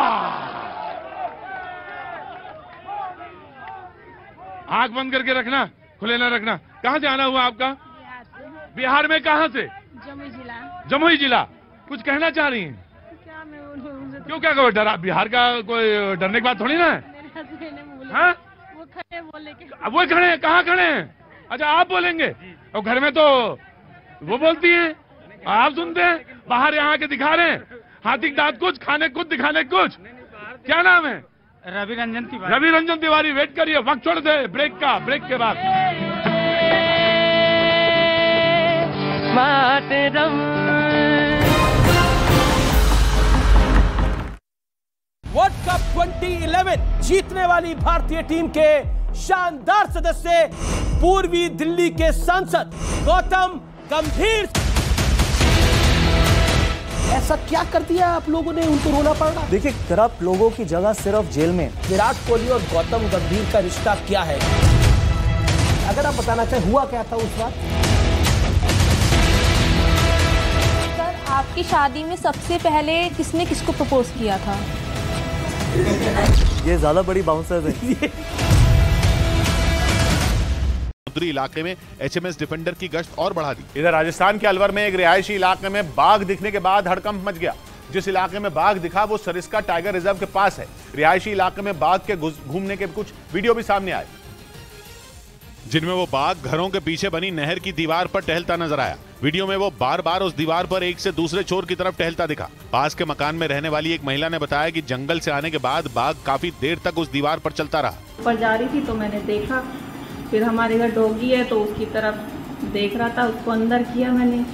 [SPEAKER 2] आंख बंद करके रखना, खुले ना रखना। कहां से आना हुआ आपका? बिहार में कहां से? जमुई जिला। कुछ कहना चाह रही हैं? क्यों, क्या कहो, डरा? बिहार का कोई डरने की बात थोड़ी ना है। हाँ? वो खड़े हैं, कहाँ खड़े हैं? अच्छा, आप बोलेंगे? और घर में तो वो बोलती हैं, आप सुनते हैं। बाहर यहाँ के दिखा रहे हैं, हाथी के दांत कुछ, खाने कुछ, दिखाने कुछ। क्या नाम है?
[SPEAKER 6] रवि
[SPEAKER 2] रंजन तिवारी। वेट करिए, वक्त छोड़ दे ब्रेक का, ब्रेक के बाद।
[SPEAKER 11] वर्ल्ड कप 2011 जीतने वाली भारतीय टीम के शानदार सदस्य पूर्वी दिल्ली के सांसद गौतम गंभीर। ऐसा क्या कर दिया आप लोगों ने, उनको रोना पड़ रहा?
[SPEAKER 12] देखिए, करप्ट लोगों की जगह सिर्फ जेल में।
[SPEAKER 11] विराट कोहली और गौतम गंभीर का रिश्ता क्या है? अगर आप बताना चाहें हुआ क्या था उस वक्त?
[SPEAKER 13] सर, आपकी शादी में सबसे पहले किसने किसको प्रपोज किया था?
[SPEAKER 12] ये ज्यादा बड़ी बाउंसर्स है।
[SPEAKER 14] समुद्री इलाके में HMS डिफेंडर की गश्त और बढ़ा दी। इधर राजस्थान के अलवर में एक रिहायशी इलाके में बाघ दिखने के बाद हड़कंप मच गया। जिस इलाके में बाघ दिखा वो सरिस्का टाइगर रिजर्व के पास है। रिहायशी इलाके में बाघ के घूमने के कुछ वीडियो भी सामने आए, जिनमें वो बाघ घरों के पीछे बनी नहर की दीवार पर टहलता नजर आया। वीडियो में वो बार बार उस दीवार पर एक से दूसरे छोर की तरफ टहलता दिखा। पास के मकान में रहने वाली एक महिला ने बताया कि जंगल से आने के बाद बाघ काफी देर तक उस दीवार पर चलता रहा।
[SPEAKER 15] ऊपर जा रही थी तो मैंने देखा, फिर हमारे घर डॉगी है तो उसकी तरफ देख रहा था, उसको अंदर किया मैंने।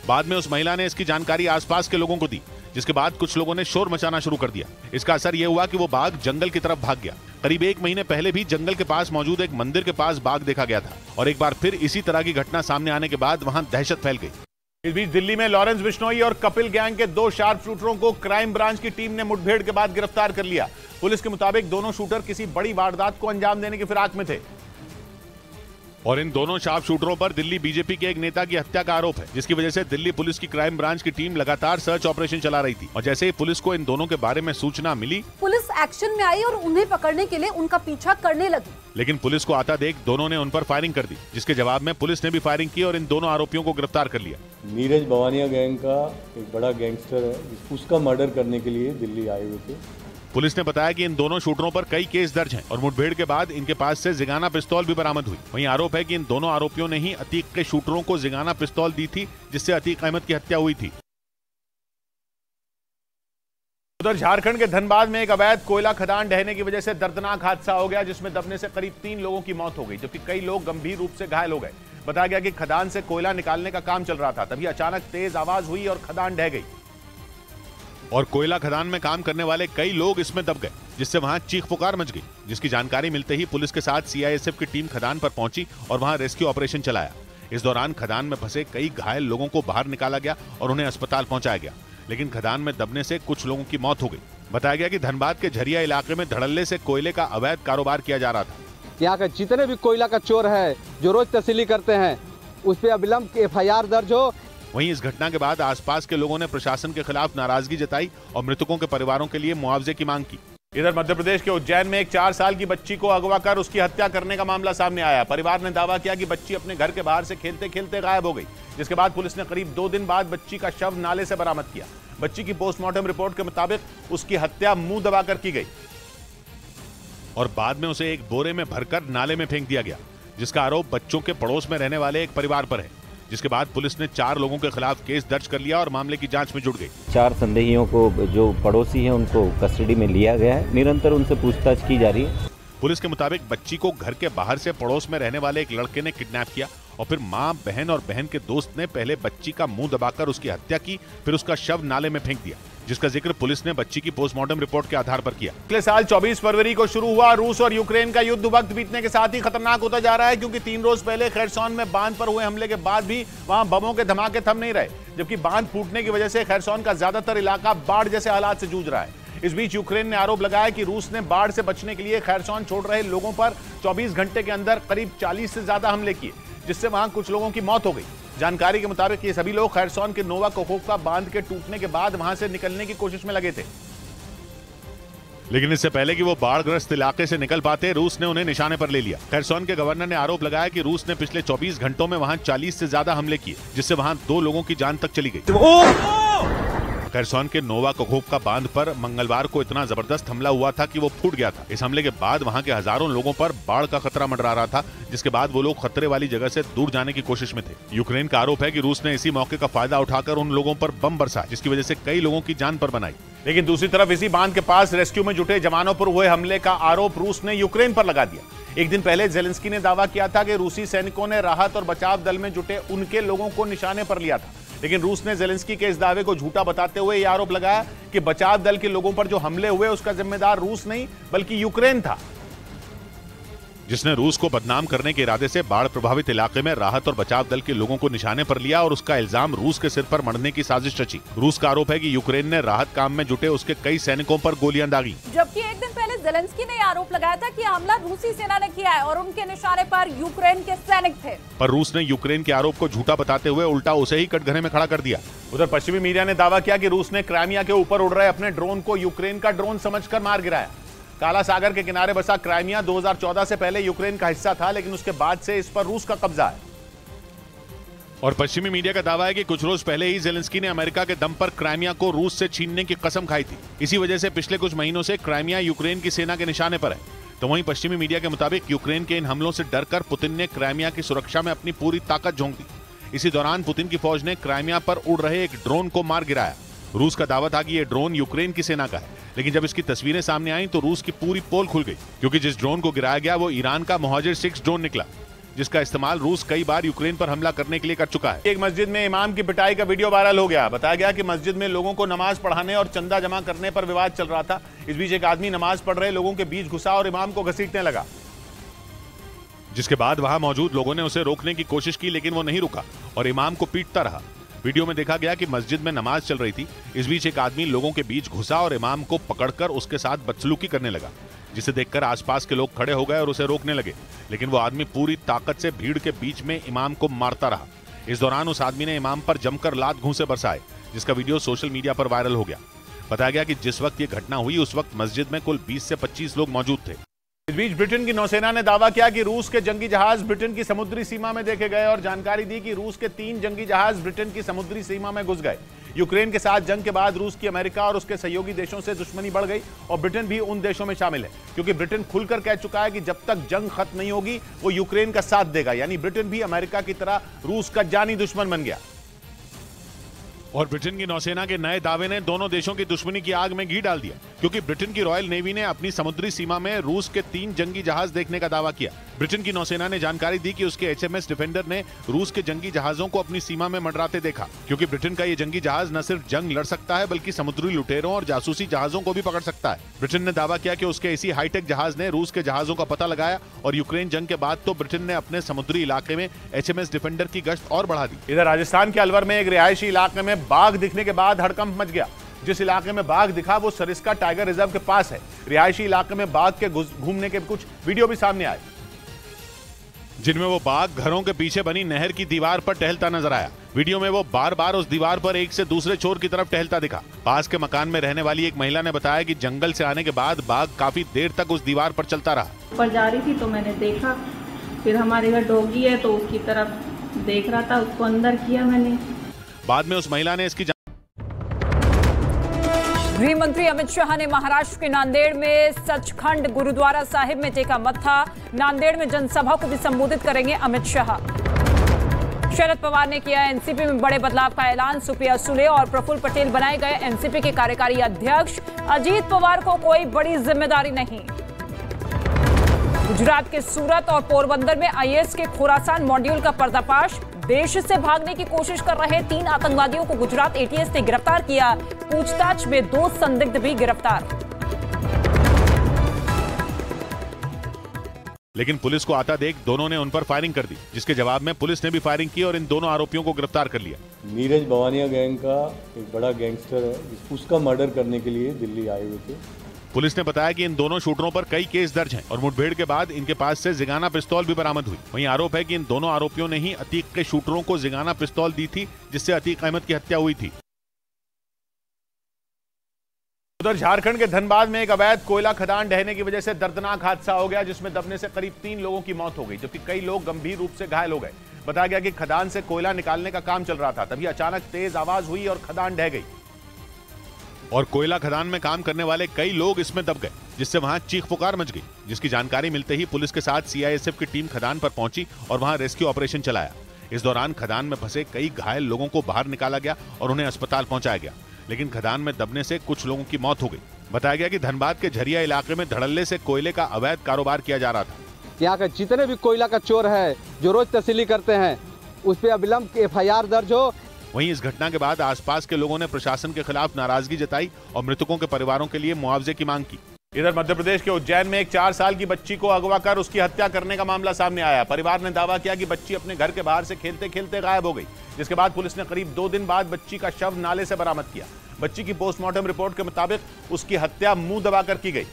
[SPEAKER 14] बाद में उस महिला ने इसकी जानकारी आसपास के लोगों को दी, जिसके बाद कुछ लोगों ने शोर मचाना शुरू कर दिया। इसका असर यह हुआ कि वो बाघ जंगल की तरफ भाग गया। करीब 1 महीने पहले भी जंगल के पास मौजूद एक मंदिर के पास बाघ देखा गया था और एक बार फिर इसी तरह की घटना सामने आने के बाद वहां दहशत फैल गई। इस बीच दिल्ली में लॉरेंस बिश्नोई और कपिल गैंग के 2 शार्प शूटरों को क्राइम ब्रांच की टीम ने मुठभेड़ के बाद गिरफ्तार कर लिया। पुलिस के मुताबिक दोनों शूटर किसी बड़ी वारदात को अंजाम देने की फिराक में थे। और इन दोनों शार्प शूटरों पर दिल्ली बीजेपी के एक नेता की हत्या का आरोप है, जिसकी वजह से दिल्ली पुलिस की क्राइम ब्रांच की टीम लगातार सर्च ऑपरेशन चला रही थी। और जैसे ही पुलिस को इन दोनों के बारे में सूचना मिली,
[SPEAKER 16] पुलिस एक्शन में आई और उन्हें पकड़ने के लिए उनका पीछा करने लगी।
[SPEAKER 14] लेकिन पुलिस को आता देख दोनों ने उन पर फायरिंग कर दी, जिसके जवाब में पुलिस ने भी फायरिंग की और इन दोनों आरोपियों को गिरफ्तार कर लिया।
[SPEAKER 17] नीरज भवानिया गैंग का एक बड़ा गैंगस्टर है, उसका मर्डर करने के लिए दिल्ली आए हुए थे।
[SPEAKER 14] पुलिस ने बताया कि इन दोनों शूटरों पर कई केस दर्ज हैं और मुठभेड़ के बाद इनके पास से जिगाना पिस्तौल भी बरामद हुई। वहीं आरोप है कि इन दोनों आरोपियों ने ही अतीक के शूटरों को जिगाना पिस्तौल दी थी, जिससे अतीक अहमद की हत्या हुई थी। उधर झारखंड के धनबाद में एक अवैध कोयला खदान ढहने की वजह से दर्दनाक हादसा हो गया, जिसमें दबने से करीब 3 लोगों की मौत हो गई, जबकि कई लोग गंभीर रूप से घायल हो गए। बताया गया कि खदान से कोयला निकालने का काम चल रहा था, तभी अचानक तेज आवाज हुई और खदान ढह गई और कोयला खदान में काम करने वाले कई लोग इसमें दब गए, जिससे वहां चीख पुकार मच गई। जिसकी जानकारी मिलते ही पुलिस के साथ सीआईएसएफ की टीम खदान पर पहुंची और वहां रेस्क्यू ऑपरेशन चलाया। इस दौरान खदान में फंसे कई घायल लोगों को बाहर निकाला गया और उन्हें अस्पताल पहुंचाया गया, लेकिन खदान में दबने से कुछ लोगों की मौत हो गई। बताया गया कि धनबाद के झरिया इलाके में धड़ल्ले से कोयले का अवैध कारोबार किया जा रहा था।
[SPEAKER 18] यहाँ के जितने भी कोयला का चोर है जो रोज तहसीली करते हैं, उस पर अविलंब एफआईआर दर्ज हो।
[SPEAKER 14] वहीं इस घटना के बाद आसपास के लोगों ने प्रशासन के खिलाफ नाराजगी जताई और मृतकों के परिवारों के लिए मुआवजे की मांग की। इधर मध्य प्रदेश के उज्जैन में एक 4 साल की बच्ची को अगवा कर उसकी हत्या करने का मामला सामने आया। परिवार ने दावा किया कि बच्ची अपने घर के बाहर से खेलते खेलते गायब हो गई, जिसके बाद पुलिस ने करीब 2 दिन बाद बच्ची का शव नाले से बरामद किया। बच्ची की पोस्टमार्टम रिपोर्ट के मुताबिक उसकी हत्या मुंह दबाकर की गई और बाद में उसे एक बोरे में भरकर नाले में फेंक दिया गया, जिसका आरोप बच्चों के पड़ोस में रहने वाले एक परिवार पर है। जिसके बाद पुलिस ने 4 लोगों के खिलाफ केस दर्ज कर लिया और मामले की जांच में जुट गई।
[SPEAKER 19] 4 संदेहियों को जो पड़ोसी हैं उनको कस्टडी में लिया गया है, निरंतर उनसे पूछताछ की जा रही है।
[SPEAKER 14] पुलिस के मुताबिक बच्ची को घर के बाहर से पड़ोस में रहने वाले एक लड़के ने किडनैप किया और फिर मां, बहन और बहन के दोस्त ने पहले बच्ची का मुंह दबाकर उसकी हत्या की, फिर उसका शव नाले में फेंक दिया, जिसका जिक्र पुलिस ने बच्ची की पोस्टमार्टम रिपोर्ट के आधार पर किया। अगले साल 24 फरवरी को शुरू हुआ रूस और यूक्रेन का युद्ध वक्त बीतने के साथ ही खतरनाक होता जा रहा है, क्योंकि 3 रोज पहले खैरसॉन में बांध पर हुए हमले के बाद भी वहां बमों के धमाके थम नहीं रहे, जबकि बांध फूटने की वजह से खैरसॉन का ज्यादातर इलाका बाढ़ जैसे हालात से जूझ रहा है। इस बीच यूक्रेन ने आरोप लगाया कि रूस ने बाढ़ से बचने के लिए खैरसॉन छोड़ रहे लोगों पर 24 घंटे के अंदर करीब 40 से ज्यादा हमले किए, जिससे वहां कुछ लोगों की मौत हो गई। जानकारी के मुताबिक ये सभी लोग खैरसॉन के नोवा कोकोवका बांध के टूटने के बाद वहां से निकलने की कोशिश में लगे थे, लेकिन इससे पहले कि वो बाढ़ग्रस्त इलाके से निकल पाते, रूस ने उन्हें निशाने पर ले लिया। खैरसॉन के गवर्नर ने आरोप लगाया कि रूस ने पिछले 24 घंटों में वहां 40 से ज्यादा हमले किए, जिससे वहां 2 लोगों की जान तक चली गई। खैरसॉन के नोवा कोकोवका बांध पर मंगलवार को इतना जबरदस्त हमला हुआ था कि वो फूट गया था। इस हमले के बाद वहां के हजारों लोगों पर बाढ़ का खतरा मंडरा रहा था, जिसके बाद वो लोग खतरे वाली जगह से दूर जाने की कोशिश में थे। यूक्रेन का आरोप है कि रूस ने इसी मौके का फायदा उठाकर उन लोगों पर बम बरसाया, जिसकी वजह से कई लोगों की जान पर बनाई। लेकिन दूसरी तरफ इसी बांध के पास रेस्क्यू में जुटे जवानों पर हुए हमले का आरोप रूस ने यूक्रेन पर लगा दिया। एक दिन पहले जेलेंस्की ने दावा किया था कि रूसी सैनिकों ने राहत और बचाव दल में जुटे उनके लोगों को निशाने पर लिया था, लेकिन रूस ने जेलेंस्की के इस दावे को झूठा बताते हुए यह आरोप लगाया कि बचाव दल के लोगों पर जो हमले हुए उसका जिम्मेदार रूस नहीं बल्कि यूक्रेन था, जिसने रूस को बदनाम करने के इरादे से बाढ़ प्रभावित इलाके में राहत और बचाव दल के लोगों को निशाने पर लिया और उसका इल्जाम रूस के सिर पर मढ़ने की साजिश रची। रूस का आरोप है कि यूक्रेन ने राहत काम में जुटे उसके कई सैनिकों पर गोलियां दागी,
[SPEAKER 16] जबकि एक दिन पहले जेलेंस्की ने आरोप लगाया था कि हमला रूसी सेना ने किया है और उनके निशाने पर यूक्रेन के सैनिक थे।
[SPEAKER 14] पर रूस ने यूक्रेन के आरोप को झूठा बताते हुए उल्टा उसे ही कटघरे में खड़ा कर दिया। उधर पश्चिमी मीडिया ने दावा किया कि रूस ने क्राइमिया के ऊपर उड़ रहे अपने ड्रोन को यूक्रेन का ड्रोन समझकर मार गिराया। काला सागर के किनारे बसा क्राइमिया 2014 से पहले यूक्रेन का हिस्सा था, लेकिन उसके बाद से इस पर रूस का कब्जा है। और पश्चिमी मीडिया का दावा है कि कुछ रोज पहले ही जेलेंस्की ने अमेरिका के दम पर क्राइमिया को रूस से छीनने की कसम खाई थी। इसी वजह से पिछले कुछ महीनों से क्राइमिया यूक्रेन की सेना के निशाने पर है। तो वहीं पश्चिमी मीडिया के मुताबिक यूक्रेन के इन हमलों से डरकर पुतिन ने क्राइमिया की सुरक्षा में अपनी पूरी ताकत झोंक दी। इसी दौरान पुतिन की फौज ने क्राइमिया पर उड़ रहे एक ड्रोन को मार गिराया। रूस का दावा था कि यह ड्रोन यूक्रेन की सेना का है, लेकिन जब इसकी तस्वीरें सामने आई तो रूस की पूरी पोल खुल गई, क्योंकि जिस ड्रोन को गिराया गया वो ईरान का मोहाजिर 6 ड्रोन निकला, जिसका इस्तेमाल रूस कई बार यूक्रेन पर हमला करने के लिए कर चुका है। एक मस्जिद में इमाम की पिटाई का वीडियो वायरल हो गया। बताया गया कि मस्जिद में लोगों को नमाज पढ़ाने और चंदा जमा करने पर विवाद चल रहा था। इस बीच एक आदमी नमाज पढ़ रहे लोगों के बीच घुसा और इमाम को घसीटने लगा, जिसके बाद वहां मौजूद लोगों ने उसे रोकने की कोशिश की, लेकिन वो नहीं रुका और इमाम को पीटता रहा। वीडियो में देखा गया कि मस्जिद में नमाज चल रही थी। इस बीच एक आदमी लोगों के बीच घुसा और इमाम को पकड़कर उसके साथ बदसलूकी करने लगा, जिसे देखकर आसपास के लोग खड़े हो गए और उसे रोकने लगे, लेकिन वो आदमी पूरी ताकत से भीड़ के बीच में इमाम को मारता रहा। इस दौरान उस आदमी ने इमाम पर जमकर लात घूंसे बरसाए, जिसका वीडियो सोशल मीडिया पर वायरल हो गया। बताया गया कि जिस वक्त ये घटना हुई उस वक्त मस्जिद में कुल 20 से 25 लोग मौजूद थे। इस बीच ब्रिटेन की नौसेना ने दावा किया कि रूस के जंगी जहाज ब्रिटेन की समुद्री सीमा में देखे गए और जानकारी दी कि रूस के 3 जंगी जहाज ब्रिटेन की समुद्री सीमा में घुस गए। यूक्रेन के साथ जंग के बाद रूस की अमेरिका और उसके सहयोगी देशों से दुश्मनी बढ़ गई और ब्रिटेन भी उन देशों में शामिल है, क्योंकि ब्रिटेन खुलकर कह चुका है कि जब तक जंग खत्म नहीं होगी वो यूक्रेन का साथ देगा। यानी ब्रिटेन भी अमेरिका की तरह रूस का जानी दुश्मन बन गया। और ब्रिटेन की नौसेना के नए दावे ने दोनों देशों की दुश्मनी की आग में घी डाल दिया, क्योंकि ब्रिटेन की रॉयल नेवी ने अपनी समुद्री सीमा में रूस के 3 जंगी जहाज देखने का दावा किया। ब्रिटेन की नौसेना ने जानकारी दी कि उसके HMS डिफेंडर ने रूस के जंगी जहाजों को अपनी सीमा में मंडराते देखा, क्योंकि ब्रिटेन का ये जंगी जहाज न सिर्फ जंग लड़ सकता है बल्कि समुद्री लुटेरों और जासूसी जहाजों को भी पकड़ सकता है। ब्रिटेन ने दावा किया कि उसके इसी हाईटेक जहाज ने रूस के जहाजों का पता लगाया और यूक्रेन जंग के बाद तो ब्रिटेन ने अपने समुद्री इलाके में HMS डिफेंडर की गश्त और बढ़ा दी। इधर राजस्थान के अलवर में एक रिहायशी इलाके में बाघ दिखने के बाद हड़कंप मच गया। जिस इलाके में बाघ दिखा वो सरिस्का टाइगर रिजर्व के पास है। रिहायशी इलाके में बाघ के घूमने के कुछ वीडियो भी सामने आए, जिनमें वो बाघ घरों के पीछे बनी नहर की दीवार पर टहलता नजर आया। वीडियो में वो बार बार उस दीवार पर एक से दूसरे छोर की तरफ टहलता दिखा। पास के मकान में रहने वाली एक महिला ने बताया कि जंगल से आने के बाद बाघ काफी देर तक उस दीवार पर चलता रहा।
[SPEAKER 15] ऊपर जा रही थी तो मैंने देखा, फिर हमारे घर डॉगी है तो उसकी तरफ देख रहा था, उसको अंदर किया मैंने।
[SPEAKER 14] बाद में उस महिला ने इसकी
[SPEAKER 16] गृह मंत्री अमित शाह ने महाराष्ट्र के नांदेड़ में सचखंड गुरुद्वारा साहिब में टेका मत्था। नांदेड़ में जनसभा को भी संबोधित करेंगे अमित शाह। शरद पवार ने किया एनसीपी में बड़े बदलाव का ऐलान। सुप्रिया सुले और प्रफुल्ल पटेल बनाए गए एनसीपी के कार्यकारी अध्यक्ष। अजीत पवार को कोई बड़ी जिम्मेदारी नहीं। गुजरात के सूरत और पोरबंदर में आईएस के खुरासान मॉड्यूल का पर्दाफाश। देश से भागने की कोशिश कर रहे 3 आतंकवादियों को गुजरात एटीएस ने गिरफ्तार किया। पूछताछ में 2 संदिग्ध भी गिरफ्तार।
[SPEAKER 14] लेकिन पुलिस को आता देख दोनों ने उन पर फायरिंग कर दी, जिसके जवाब में पुलिस ने भी फायरिंग की और इन दोनों आरोपियों को गिरफ्तार कर लिया।
[SPEAKER 17] नीरज भवानिया गैंग का एक बड़ा गैंगस्टर है, उसका मर्डर करने के लिए दिल्ली आए हुए थे।
[SPEAKER 14] पुलिस ने बताया कि इन दोनों शूटरों पर कई केस दर्ज हैं और मुठभेड़ के बाद इनके पास से जिगाना पिस्तौल भी बरामद हुई। वहीं आरोप है कि इन दोनों आरोपियों ने ही अतीक के शूटरों को जिगाना पिस्तौल दी थी, जिससे अतीक अहमद की हत्या हुई थी। उधर झारखंड के धनबाद में एक अवैध कोयला खदान ढहने की वजह से दर्दनाक हादसा हो गया, जिसमें दबने से करीब 3 लोगों की मौत हो गई, जबकि कई लोग गंभीर रूप से घायल हो गए। बताया गया कि खदान से कोयला निकालने का काम चल रहा था, तभी अचानक तेज आवाज हुई और खदान ढह गई और कोयला खदान में काम करने वाले कई लोग इसमें दब गए, जिससे वहां चीख पुकार मच गई। जिसकी जानकारी मिलते ही पुलिस के साथ सीआईएसएफ की टीम खदान पर पहुंची और वहां रेस्क्यू ऑपरेशन चलाया। इस दौरान खदान में फंसे कई घायल लोगों को बाहर निकाला गया और उन्हें अस्पताल पहुंचाया गया, लेकिन खदान में दबने से कुछ लोगों की मौत हो गई। बताया गया कि धनबाद के झरिया इलाके में धड़ल्ले से कोयले का अवैध कारोबार किया जा रहा था।
[SPEAKER 18] यहाँ के जितने भी कोयला का चोर है जो रोज तस्लीली करते हैं, उस पर अविलंब FIR दर्ज हो।
[SPEAKER 14] वहीं इस घटना के बाद आसपास के लोगों ने प्रशासन के खिलाफ नाराजगी जताई और मृतकों के परिवारों के लिए मुआवजे की मांग की। इधर मध्य प्रदेश के उज्जैन में एक 4 साल की बच्ची को अगवा कर उसकी हत्या करने का मामला सामने आया। परिवार ने दावा किया कि बच्ची अपने घर के बाहर से खेलते खेलते गायब हो गई, जिसके बाद पुलिस ने करीब 2 दिन बाद बच्ची का शव नाले से बरामद किया। बच्ची की पोस्टमार्टम रिपोर्ट के मुताबिक उसकी हत्या मुंह दबाकर की गई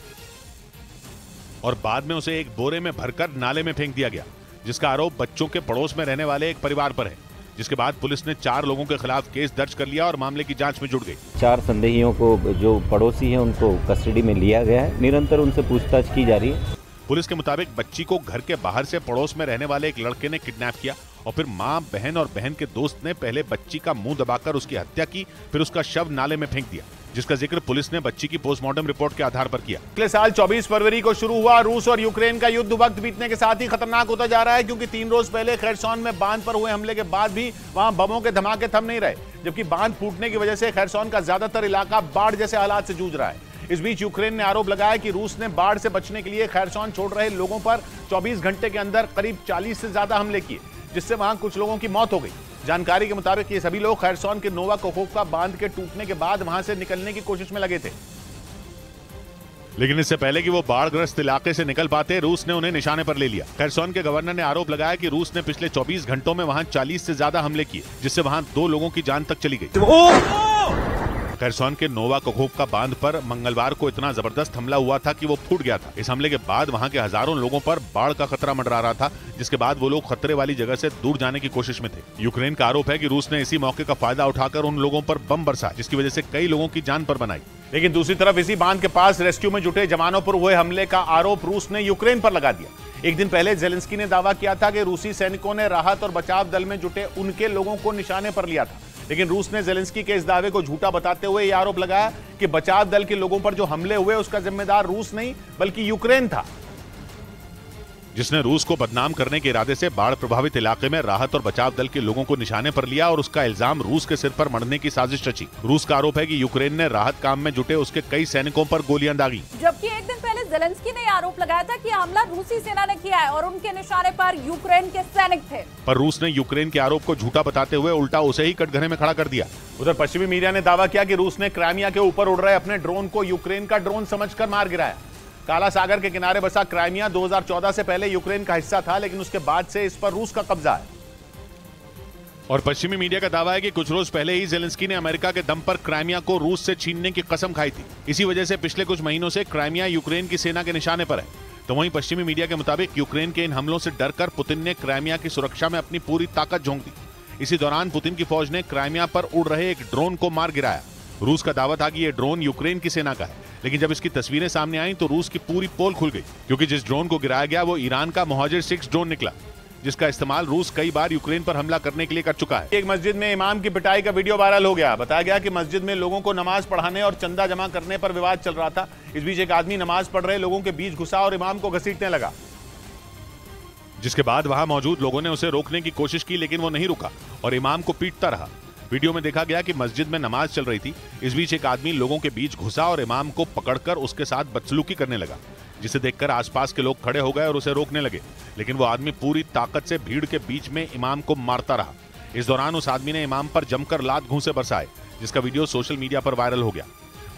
[SPEAKER 14] और बाद में उसे एक बोरे में भरकर नाले में फेंक दिया गया, जिसका आरोप बच्चों के पड़ोस में रहने वाले एक परिवार पर है। जिसके बाद पुलिस ने 4 लोगों के खिलाफ केस दर्ज कर लिया और मामले की जांच में जुट गई।
[SPEAKER 19] 4 संदेहियों को जो पड़ोसी हैं उनको कस्टडी में लिया गया है। निरंतर उनसे पूछताछ की जा रही है।
[SPEAKER 14] पुलिस के मुताबिक बच्ची को घर के बाहर से पड़ोस में रहने वाले एक लड़के ने किडनैप किया और फिर मां, बहन और बहन के दोस्त ने पहले बच्ची का मुंह दबाकर उसकी हत्या की, फिर उसका शव नाले में फेंक दिया, जिसका जिक्र पुलिस ने बच्ची की पोस्टमार्टम रिपोर्ट के आधार पर किया। अगले साल 24 फरवरी को शुरू हुआ रूस और यूक्रेन का युद्ध वक्त बीतने के साथ ही खतरनाक होता जा रहा है, क्योंकि 3 रोज पहले खैरसॉन में बांध पर हुए हमले के बाद भी वहां बमों के धमाके थम नहीं रहे, जबकि बांध फूटने की वजह से खैरसॉन का ज्यादातर इलाका बाढ़ जैसे हालात से जूझ रहा है। इस बीच यूक्रेन ने आरोप लगाया कि रूस ने बाढ़ से बचने के लिए खैरसॉन छोड़ रहे लोगों पर 24 घंटे के अंदर करीब 40 से ज्यादा हमले किए, जिससे वहां कुछ लोगों की मौत हो गई। जानकारी के मुताबिक ये सभी लोग खैरसॉन के नोवा कोकोवका बांध के टूटने के बाद वहां से निकलने की कोशिश में लगे थे, लेकिन इससे पहले कि वो बाढ़ग्रस्त इलाके से निकल पाते, रूस ने उन्हें निशाने पर ले लिया। खैरसॉन के गवर्नर ने आरोप लगाया कि रूस ने पिछले 24 घंटों में वहां 40 से ज्यादा हमले किए, जिससे वहां 2 लोगों की जान तक चली गई। खरसोन के नोवा कोखोवका बांध पर मंगलवार को इतना जबरदस्त हमला हुआ था कि वो फूट गया था। इस हमले के बाद वहां के हजारों लोगों पर बाढ़ का खतरा मंडरा रहा था, जिसके बाद वो लोग खतरे वाली जगह से दूर जाने की कोशिश में थे। यूक्रेन का आरोप है कि रूस ने इसी मौके का फायदा उठाकर उन लोगों पर बम बरसा, जिसकी वजह से कई लोगों की जान पर बनाई। लेकिन दूसरी तरफ इसी बांध के पास रेस्क्यू में जुटे जवानों पर हुए हमले का आरोप रूस ने यूक्रेन पर लगा दिया। एक दिन पहले जेलेंस्की ने दावा किया था कि रूसी सैनिकों ने राहत और बचाव दल में जुटे उनके लोगों को निशाने पर लिया था, लेकिन रूस ने जेलेंस्की के इस दावे को झूठा बताते हुए यह आरोप लगाया कि बचाव दल के लोगों पर जो हमले हुए उसका जिम्मेदार रूस नहीं बल्कि यूक्रेन था, जिसने रूस को बदनाम करने के इरादे से बाढ़ प्रभावित इलाके में राहत और बचाव दल के लोगों को निशाने पर लिया और उसका इल्जाम रूस के सिर पर मढ़ने की साजिश रची। रूस का आरोप है कि यूक्रेन ने राहत काम में जुटे उसके कई सैनिकों पर गोलियां दागी,
[SPEAKER 16] जबकि एक दिन पहले जेलेंस्की ने आरोप लगाया था कि हमला रूसी सेना ने किया है और उनके निशाने पर यूक्रेन के सैनिक थे।
[SPEAKER 14] पर रूस ने यूक्रेन के आरोप को झूठा बताते हुए उल्टा उसे ही कटघरे में खड़ा कर दिया। उधर पश्चिमी मीडिया ने दावा किया कि रूस ने क्राइमिया के ऊपर उड़ रहे अपने ड्रोन को यूक्रेन का ड्रोन समझकर मार गिराया। काला सागर के किनारे बसा क्राइमिया 2014 से पहले यूक्रेन का हिस्सा था, लेकिन उसके बाद से इस पर रूस का कब्जा है। और पश्चिमी मीडिया का दावा है कि कुछ रोज पहले ही जेलेंस्की ने अमेरिका के दम पर क्राइमिया को रूस से छीनने की कसम खाई थी। इसी वजह से पिछले कुछ महीनों से क्राइमिया यूक्रेन की सेना के निशाने पर है। तो वहीं पश्चिमी मीडिया के मुताबिक यूक्रेन के इन हमलों से डरकर पुतिन ने क्राइमिया की सुरक्षा में अपनी पूरी ताकत झोंक दी। इसी दौरान पुतिन की फौज ने क्राइमिया पर उड़ रहे एक ड्रोन को मार गिराया। रूस का दावा था कि यह ड्रोन यूक्रेन की सेना का है, लेकिन जब इसकी तस्वीरें सामने आई तो रूस की पूरी पोल खुल गई, क्योंकि जिस ड्रोन को गिराया गया वो ईरान का मोहाजिर 6 ड्रोन निकला, जिसका इस्तेमाल रूस कई बार यूक्रेन पर हमला करने के लिए कर चुका है। एक मस्जिद में इमाम की पिटाई का वीडियो वायरल हो गया। बताया गया कि मस्जिद में लोगों को नमाज पढ़ाने और चंदा जमा करने पर विवाद चल रहा था। इस बीच एक आदमी नमाज पढ़ रहे लोगों के बीच घुसा और इमाम को घसीटने लगा, जिसके बाद वहां मौजूद लोगों ने उसे रोकने की कोशिश की, लेकिन वो नहीं रुका और इमाम को पीटता रहा। वीडियो में देखा गया कि मस्जिद में नमाज चल रही थी। इस बीच एक आदमी लोगों के बीच घुसा और इमाम को पकड़कर उसके साथ बदसलूकी करने लगा, जिसे देखकर आसपास के लोग खड़े हो गए और उसे रोकने लगे, लेकिन वो आदमी पूरी ताकत से भीड़ के बीच में इमाम को मारता रहा। इस दौरान उस आदमी ने इमाम पर जमकर लात घूंसे बरसाए, जिसका वीडियो सोशल मीडिया पर वायरल हो गया।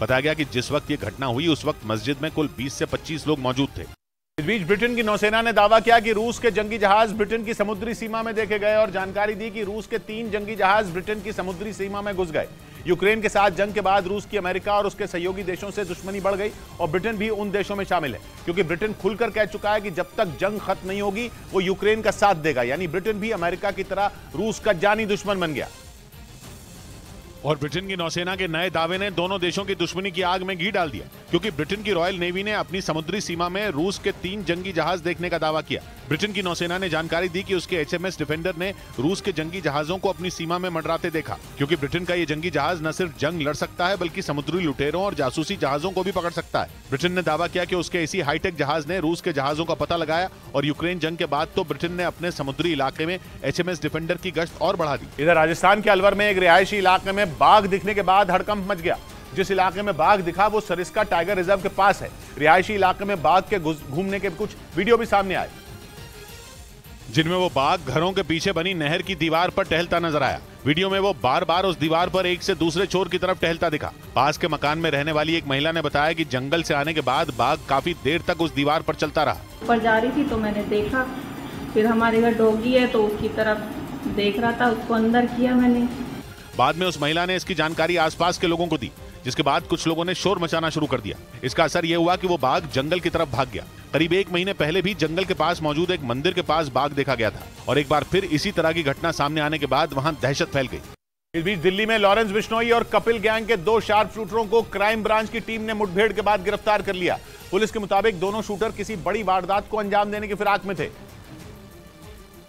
[SPEAKER 14] बताया गया कि जिस वक्त ये घटना हुई उस वक्त मस्जिद में कुल 20 से 25 लोग मौजूद थे। इस बीच ब्रिटेन की नौसेना ने दावा किया कि रूस के जंगी जहाज ब्रिटेन की समुद्री सीमा में देखे गए और जानकारी दी कि रूस के 3 जंगी जहाज ब्रिटेन की समुद्री सीमा में घुस गए। यूक्रेन के साथ जंग के बाद रूस की अमेरिका और उसके सहयोगी देशों से दुश्मनी बढ़ गई और ब्रिटेन भी उन देशों में शामिल है, क्योंकि ब्रिटेन खुलकर कह चुका है कि जब तक जंग खत्म नहीं होगी वो यूक्रेन का साथ देगा। यानी ब्रिटेन भी अमेरिका की तरह रूस का जानी दुश्मन बन गया। और ब्रिटेन की नौसेना के नए दावे ने दोनों देशों की दुश्मनी की आग में घी डाल दिया, क्योंकि ब्रिटेन की रॉयल नेवी ने अपनी समुद्री सीमा में रूस के 3 जंगी जहाज देखने का दावा किया। ब्रिटेन की नौसेना ने जानकारी दी कि उसके HMS डिफेंडर ने रूस के जंगी जहाजों को अपनी सीमा में मंडराते देखा, क्योंकि ब्रिटेन का ये जंगी जहाज न सिर्फ जंग लड़ सकता है बल्कि समुद्री लुटेरों और जासूसी जहाजों को भी पकड़ सकता है। ब्रिटेन ने दावा किया कि उसके इसी हाईटेक जहाज ने रूस के जहाजों का पता लगाया और यूक्रेन जंग के बाद तो ब्रिटेन ने अपने समुद्री इलाके में HMS डिफेंडर की गश्त और बढ़ा दी। इधर राजस्थान के अलवर में एक रिहायशी इलाके में बाघ दिखने के बाद हड़कंप मच गया। जिस इलाके में बाघ दिखा वो सरिस्का टाइगर रिजर्व के पास है। रिहायशी इलाके में बाघ के घूमने के कुछ वीडियो भी सामने आए, जिनमें वो बाघ घरों के पीछे बनी नहर की दीवार पर टहलता नजर आया। वीडियो में वो बार बार उस दीवार पर एक से दूसरे छोर की तरफ टहलता दिखा। पास के मकान में रहने वाली एक महिला ने बताया कि जंगल से आने के बाद बाघ काफी देर तक उस दीवार पर चलता रहा।
[SPEAKER 15] ऊपर जा रही थी तो मैंने देखा, फिर हमारे घर डॉगी है तो उसकी तरफ देख रहा था, उसको अंदर किया मैंने।
[SPEAKER 14] बाद में उस महिला ने इसकी जानकारी आसपास के लोगों को दी, जिसके बाद कुछ लोगों ने शोर मचाना शुरू कर दिया। इसका असर यह हुआ कि वो बाघ जंगल की तरफ भाग गया। करीब 1 महीने पहले भी जंगल के पास मौजूद एक मंदिर के पास बाघ देखा गया था और एक बार फिर इसी तरह की घटना सामने आने के बाद वहां दहशत फैल गई। इस बीच दिल्ली में लॉरेंस बिश्नोई और कपिल गैंग के 2 शार्प शूटरों को क्राइम ब्रांच की टीम ने मुठभेड़ के बाद गिरफ्तार कर लिया। पुलिस के मुताबिक दोनों शूटर किसी बड़ी वारदात को अंजाम देने की फिराक में थे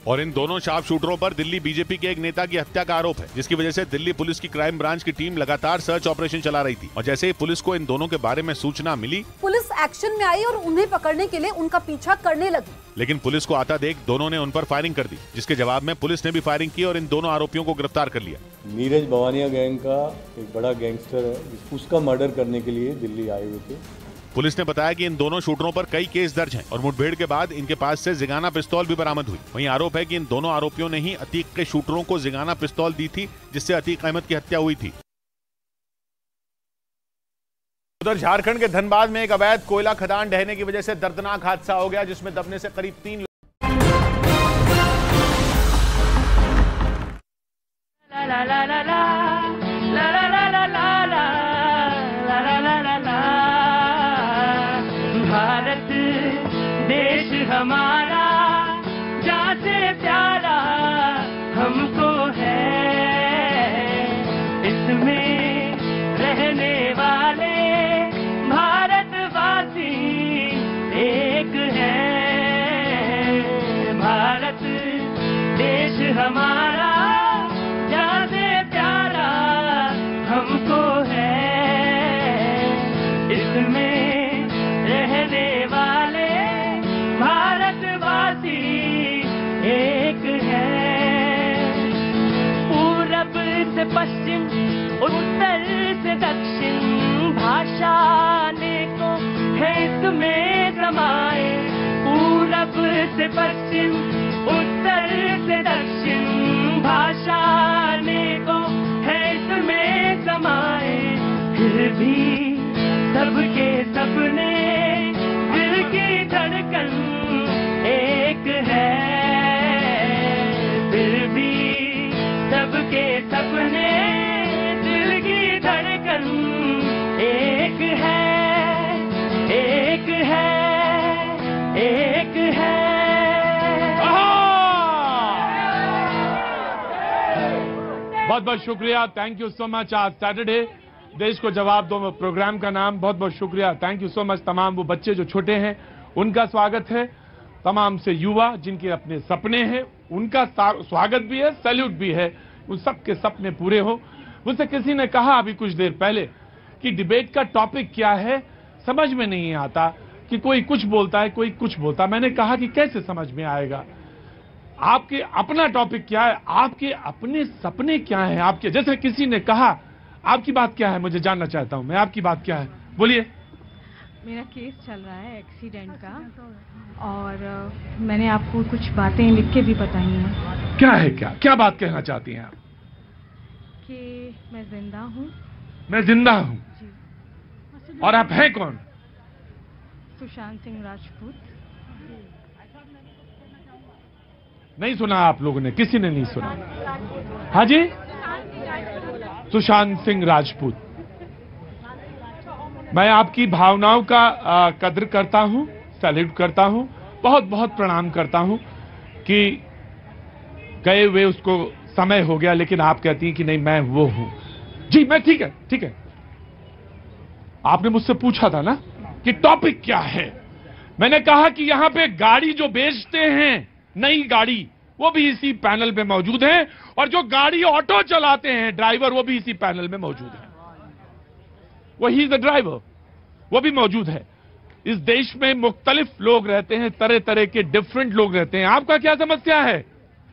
[SPEAKER 14] और इन दोनों शार्प शूटरों पर दिल्ली बीजेपी के एक नेता की हत्या का आरोप है, जिसकी वजह से दिल्ली पुलिस की क्राइम ब्रांच की टीम लगातार सर्च ऑपरेशन चला रही थी। और जैसे ही पुलिस को इन दोनों के बारे में सूचना मिली,
[SPEAKER 13] पुलिस एक्शन में आई और उन्हें पकड़ने के लिए उनका पीछा करने लगी।
[SPEAKER 14] लेकिन पुलिस को आता देख दोनों ने उन पर फायरिंग कर दी, जिसके जवाब में पुलिस ने भी फायरिंग की और इन दोनों आरोपियों को गिरफ्तार कर लिया।
[SPEAKER 17] नीरज भवानिया गैंग का एक बड़ा गैंगस्टर है, उसका मर्डर करने के लिए दिल्ली आए हुए थे।
[SPEAKER 14] पुलिस ने बताया कि इन दोनों शूटरों पर कई केस दर्ज हैं और मुठभेड़ के बाद इनके पास से जिगाना पिस्तौल भी बरामद हुई। वहीं आरोप है कि इन दोनों आरोपियों ने ही अतीक के शूटरों को जिगाना पिस्तौल दी थी, जिससे अतीक अहमद की हत्या हुई थी। उधर झारखंड के धनबाद में एक अवैध कोयला खदान ढहने की वजह से दर्दनाक हादसा हो गया, जिसमें दबने से करीब 3
[SPEAKER 1] ला ला ला ला ला ला ला ला ला ला पश्चिम, उत्तर से दक्षिण, भाषा को है इसमें समाए। पूरब से पश्चिम, उत्तर से दक्षिण, भाषा को है इसमें समाए। फिर भी सबके सपने, दिल की धड़कन एक है। फिर भी सबके सपने, दिल की धड़कन एक है, एक है, एक है।
[SPEAKER 2] बहुत बहुत शुक्रिया, थैंक यू सो मच। आज सैटरडे देश को जवाब दो प्रोग्राम का नाम, बहुत बहुत शुक्रिया, थैंक यू सो मच। तमाम वो बच्चे जो छोटे हैं उनका स्वागत है, तमाम से युवा जिनके अपने सपने हैं उनका स्वागत भी है, सैल्यूट भी है। उन सबके सपने पूरे हो। मुझसे किसी ने कहा अभी कुछ देर पहले कि डिबेट का टॉपिक क्या है समझ में नहीं आता, कि कोई कुछ बोलता है कोई कुछ बोलता। मैंने कहा कि कैसे समझ में आएगा, आपके अपना टॉपिक क्या है, आपके अपने सपने क्या हैं आपके। जैसे किसी ने कहा आपकी बात क्या है, मुझे जानना चाहता हूं मैं, आपकी बात क्या है, बोलिए।
[SPEAKER 20] मेरा केस चल रहा है एक्सीडेंट का, और मैंने आपको कुछ बातें लिख के भी बताई हैं।
[SPEAKER 2] क्या है, क्या बात कहना चाहती हैं आप?
[SPEAKER 20] कि मैं जिंदा हूँ।
[SPEAKER 2] मैं जिंदा हूँ। और आप हैं कौन?
[SPEAKER 20] सुशांत सिंह राजपूत।
[SPEAKER 2] नहीं सुना आप लोगों ने, किसी ने नहीं सुना। हाँ जी, सुशांत सिंह राजपूत। मैं आपकी भावनाओं का कद्र करता हूं, सैल्यूट करता हूं, बहुत बहुत प्रणाम करता हूं कि गए हुए उसको समय हो गया, लेकिन आप कहती हैं कि नहीं मैं वो हूं। जी मैं ठीक है, ठीक है। आपने मुझसे पूछा था ना कि टॉपिक क्या है, मैंने कहा कि यहां पे गाड़ी जो बेचते हैं, नई गाड़ी, वो भी इसी पैनल पे मौजूद है, और जो गाड़ी ऑटो चलाते हैं ड्राइवर, वो भी इसी पैनल में मौजूद है। वही द ड्राइवर, वो भी मौजूद है। इस देश में मुख्तलिफ लोग रहते हैं, तरह तरह के डिफरेंट लोग रहते हैं। आपका क्या समस्या है?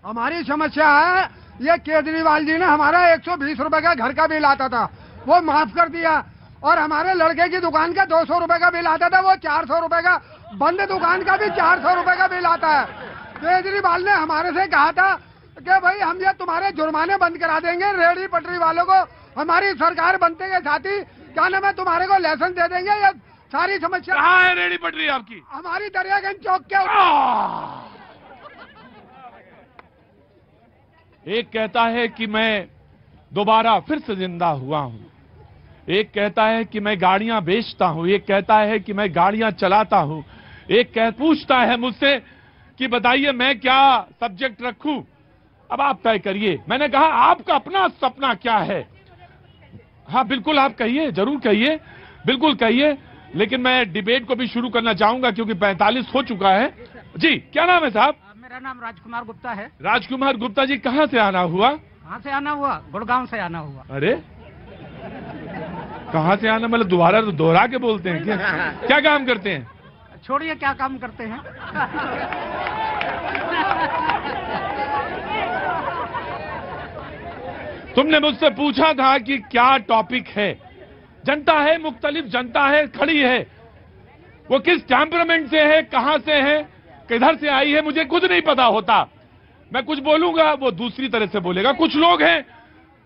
[SPEAKER 21] हमारी समस्या है ये केजरीवाल जी ने हमारा 120 रुपए का घर का बिल आता था वो माफ कर दिया, और हमारे लड़के की दुकान का 200 रुपए का बिल आता था वो 400 रुपए का, बंद दुकान का भी 400 रुपए का बिल आता है। केजरीवाल ने हमारे से कहा था कि भाई हम ये तुम्हारे जुर्माने बंद करा देंगे, रेहड़ी पटरी वालों को हमारी सरकार बनते के साथ ही क्या नाम है तुम्हारे को लाइसेंस दे देंगे। ये सारी समस्या
[SPEAKER 2] कहाँ है रेहड़ी पटरी आपकी?
[SPEAKER 21] हमारी दरियागंज चौक के।
[SPEAKER 2] एक कहता है कि मैं दोबारा फिर से जिंदा हुआ हूं, एक कहता है कि मैं गाड़ियां बेचता हूं, एक कहता है कि मैं गाड़ियां चलाता हूं, एक पूछता है मुझसे कि बताइए मैं क्या सब्जेक्ट रखूं। अब आप तय करिए। मैंने कहा आपका अपना सपना क्या है? हाँ बिल्कुल आप कहिए, जरूर कहिए, बिल्कुल कहिए, लेकिन मैं डिबेट को भी शुरू करना चाहूंगा क्योंकि 45 हो चुका है। जी क्या नाम है साहब?
[SPEAKER 22] मेरा नाम राजकुमार गुप्ता है।
[SPEAKER 2] राजकुमार गुप्ता जी, कहाँ से आना हुआ?
[SPEAKER 22] कहाँ से आना हुआ? गुड़गांव से आना हुआ।
[SPEAKER 2] अरे कहाँ से आना, मतलब दोबारा तो दोहरा के बोलते हैं क्या? क्या काम करते हैं?
[SPEAKER 22] छोड़िए क्या काम करते हैं।
[SPEAKER 2] तुमने मुझसे पूछा था कि क्या टॉपिक है। जनता है, मुख्तलिफ जनता है, खड़ी है, वो किस टेम्परामेंट से है, कहां से है, किधर से आई है, मुझे कुछ नहीं पता होता। मैं कुछ बोलूंगा वो दूसरी तरह से बोलेगा। कुछ लोग हैं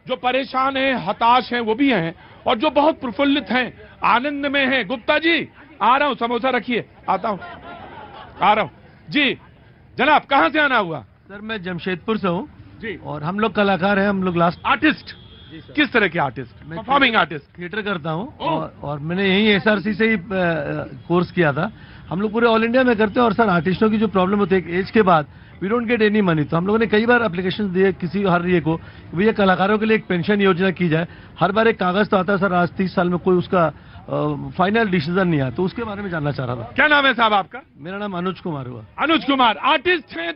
[SPEAKER 2] जो परेशान हैं, हताश हैं, वो भी हैं, और जो बहुत प्रफुल्लित हैं, आनंद में हैं। गुप्ता जी आ रहा हूं, समोसा रखिए, आता हूं, आ रहा हूं। जी जनाब कहां से आना हुआ?
[SPEAKER 23] सर मैं जमशेदपुर से हूँ
[SPEAKER 2] जी,
[SPEAKER 23] और हम लोग कलाकार हैं, हम लोग लास्ट
[SPEAKER 2] आर्टिस्ट। किस तरह के आर्टिस्ट? Performing artist.
[SPEAKER 23] थिएटर करता हूँ, और मैंने यही SRC से ही कोर्स किया था। हम लोग पूरे ऑल इंडिया में करते हैं, और सर आर्टिस्टों की जो प्रॉब्लम होती है एज के बाद, we don't get any money. तो हम लोगों ने कई बार एप्लीकेशन दिए किसी हर ये को, भैया कलाकारों के लिए एक पेंशन योजना की जाए। हर बार एक कागज तो आता है सर, आज 30 साल में कोई उसका फाइनल डिसीजन नहीं आया, तो उसके बारे में जानना चाह रहा था।
[SPEAKER 2] क्या नाम है साहब आपका?
[SPEAKER 23] मेरा नाम अनुज कुमार हुआ।
[SPEAKER 2] अनुज कुमार आर्टिस्ट हैं,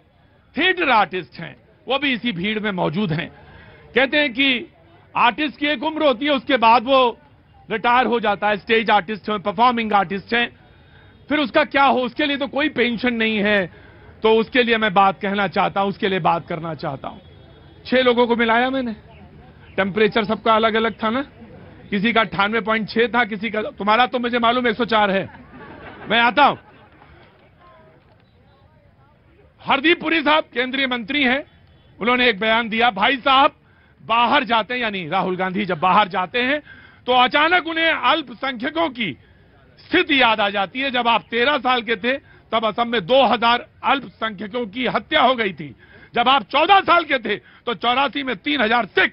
[SPEAKER 2] थिएटर आर्टिस्ट हैं, वो भी इसी भीड़ में मौजूद हैं। कहते हैं कि आर्टिस्ट की एक उम्र होती है, उसके बाद वो रिटायर हो जाता है। स्टेज आर्टिस्ट हैं, परफॉर्मिंग आर्टिस्ट हैं, फिर उसका क्या हो, उसके लिए तो कोई पेंशन नहीं है। तो उसके लिए मैं बात कहना चाहता हूं, उसके लिए बात करना चाहता हूं। 6 लोगों को मिलाया मैंने, टेम्परेचर सबका अलग अलग था ना, किसी का 98.6 था, किसी का, तुम्हारा तो मुझे मालूम 104 है। मैं आता हूं। हरदीप पुरी साहब केंद्रीय मंत्री हैं, उन्होंने एक बयान दिया, भाई साहब बाहर जाते हैं, यानी राहुल गांधी जब बाहर जाते हैं तो अचानक उन्हें अल्पसंख्यकों की स्थिति याद आ जाती है। जब आप 13 साल के थे तब असम में 2000 अल्पसंख्यकों की हत्या हो गई थी। जब आप 14 साल के थे तो 84 में 3000 सिख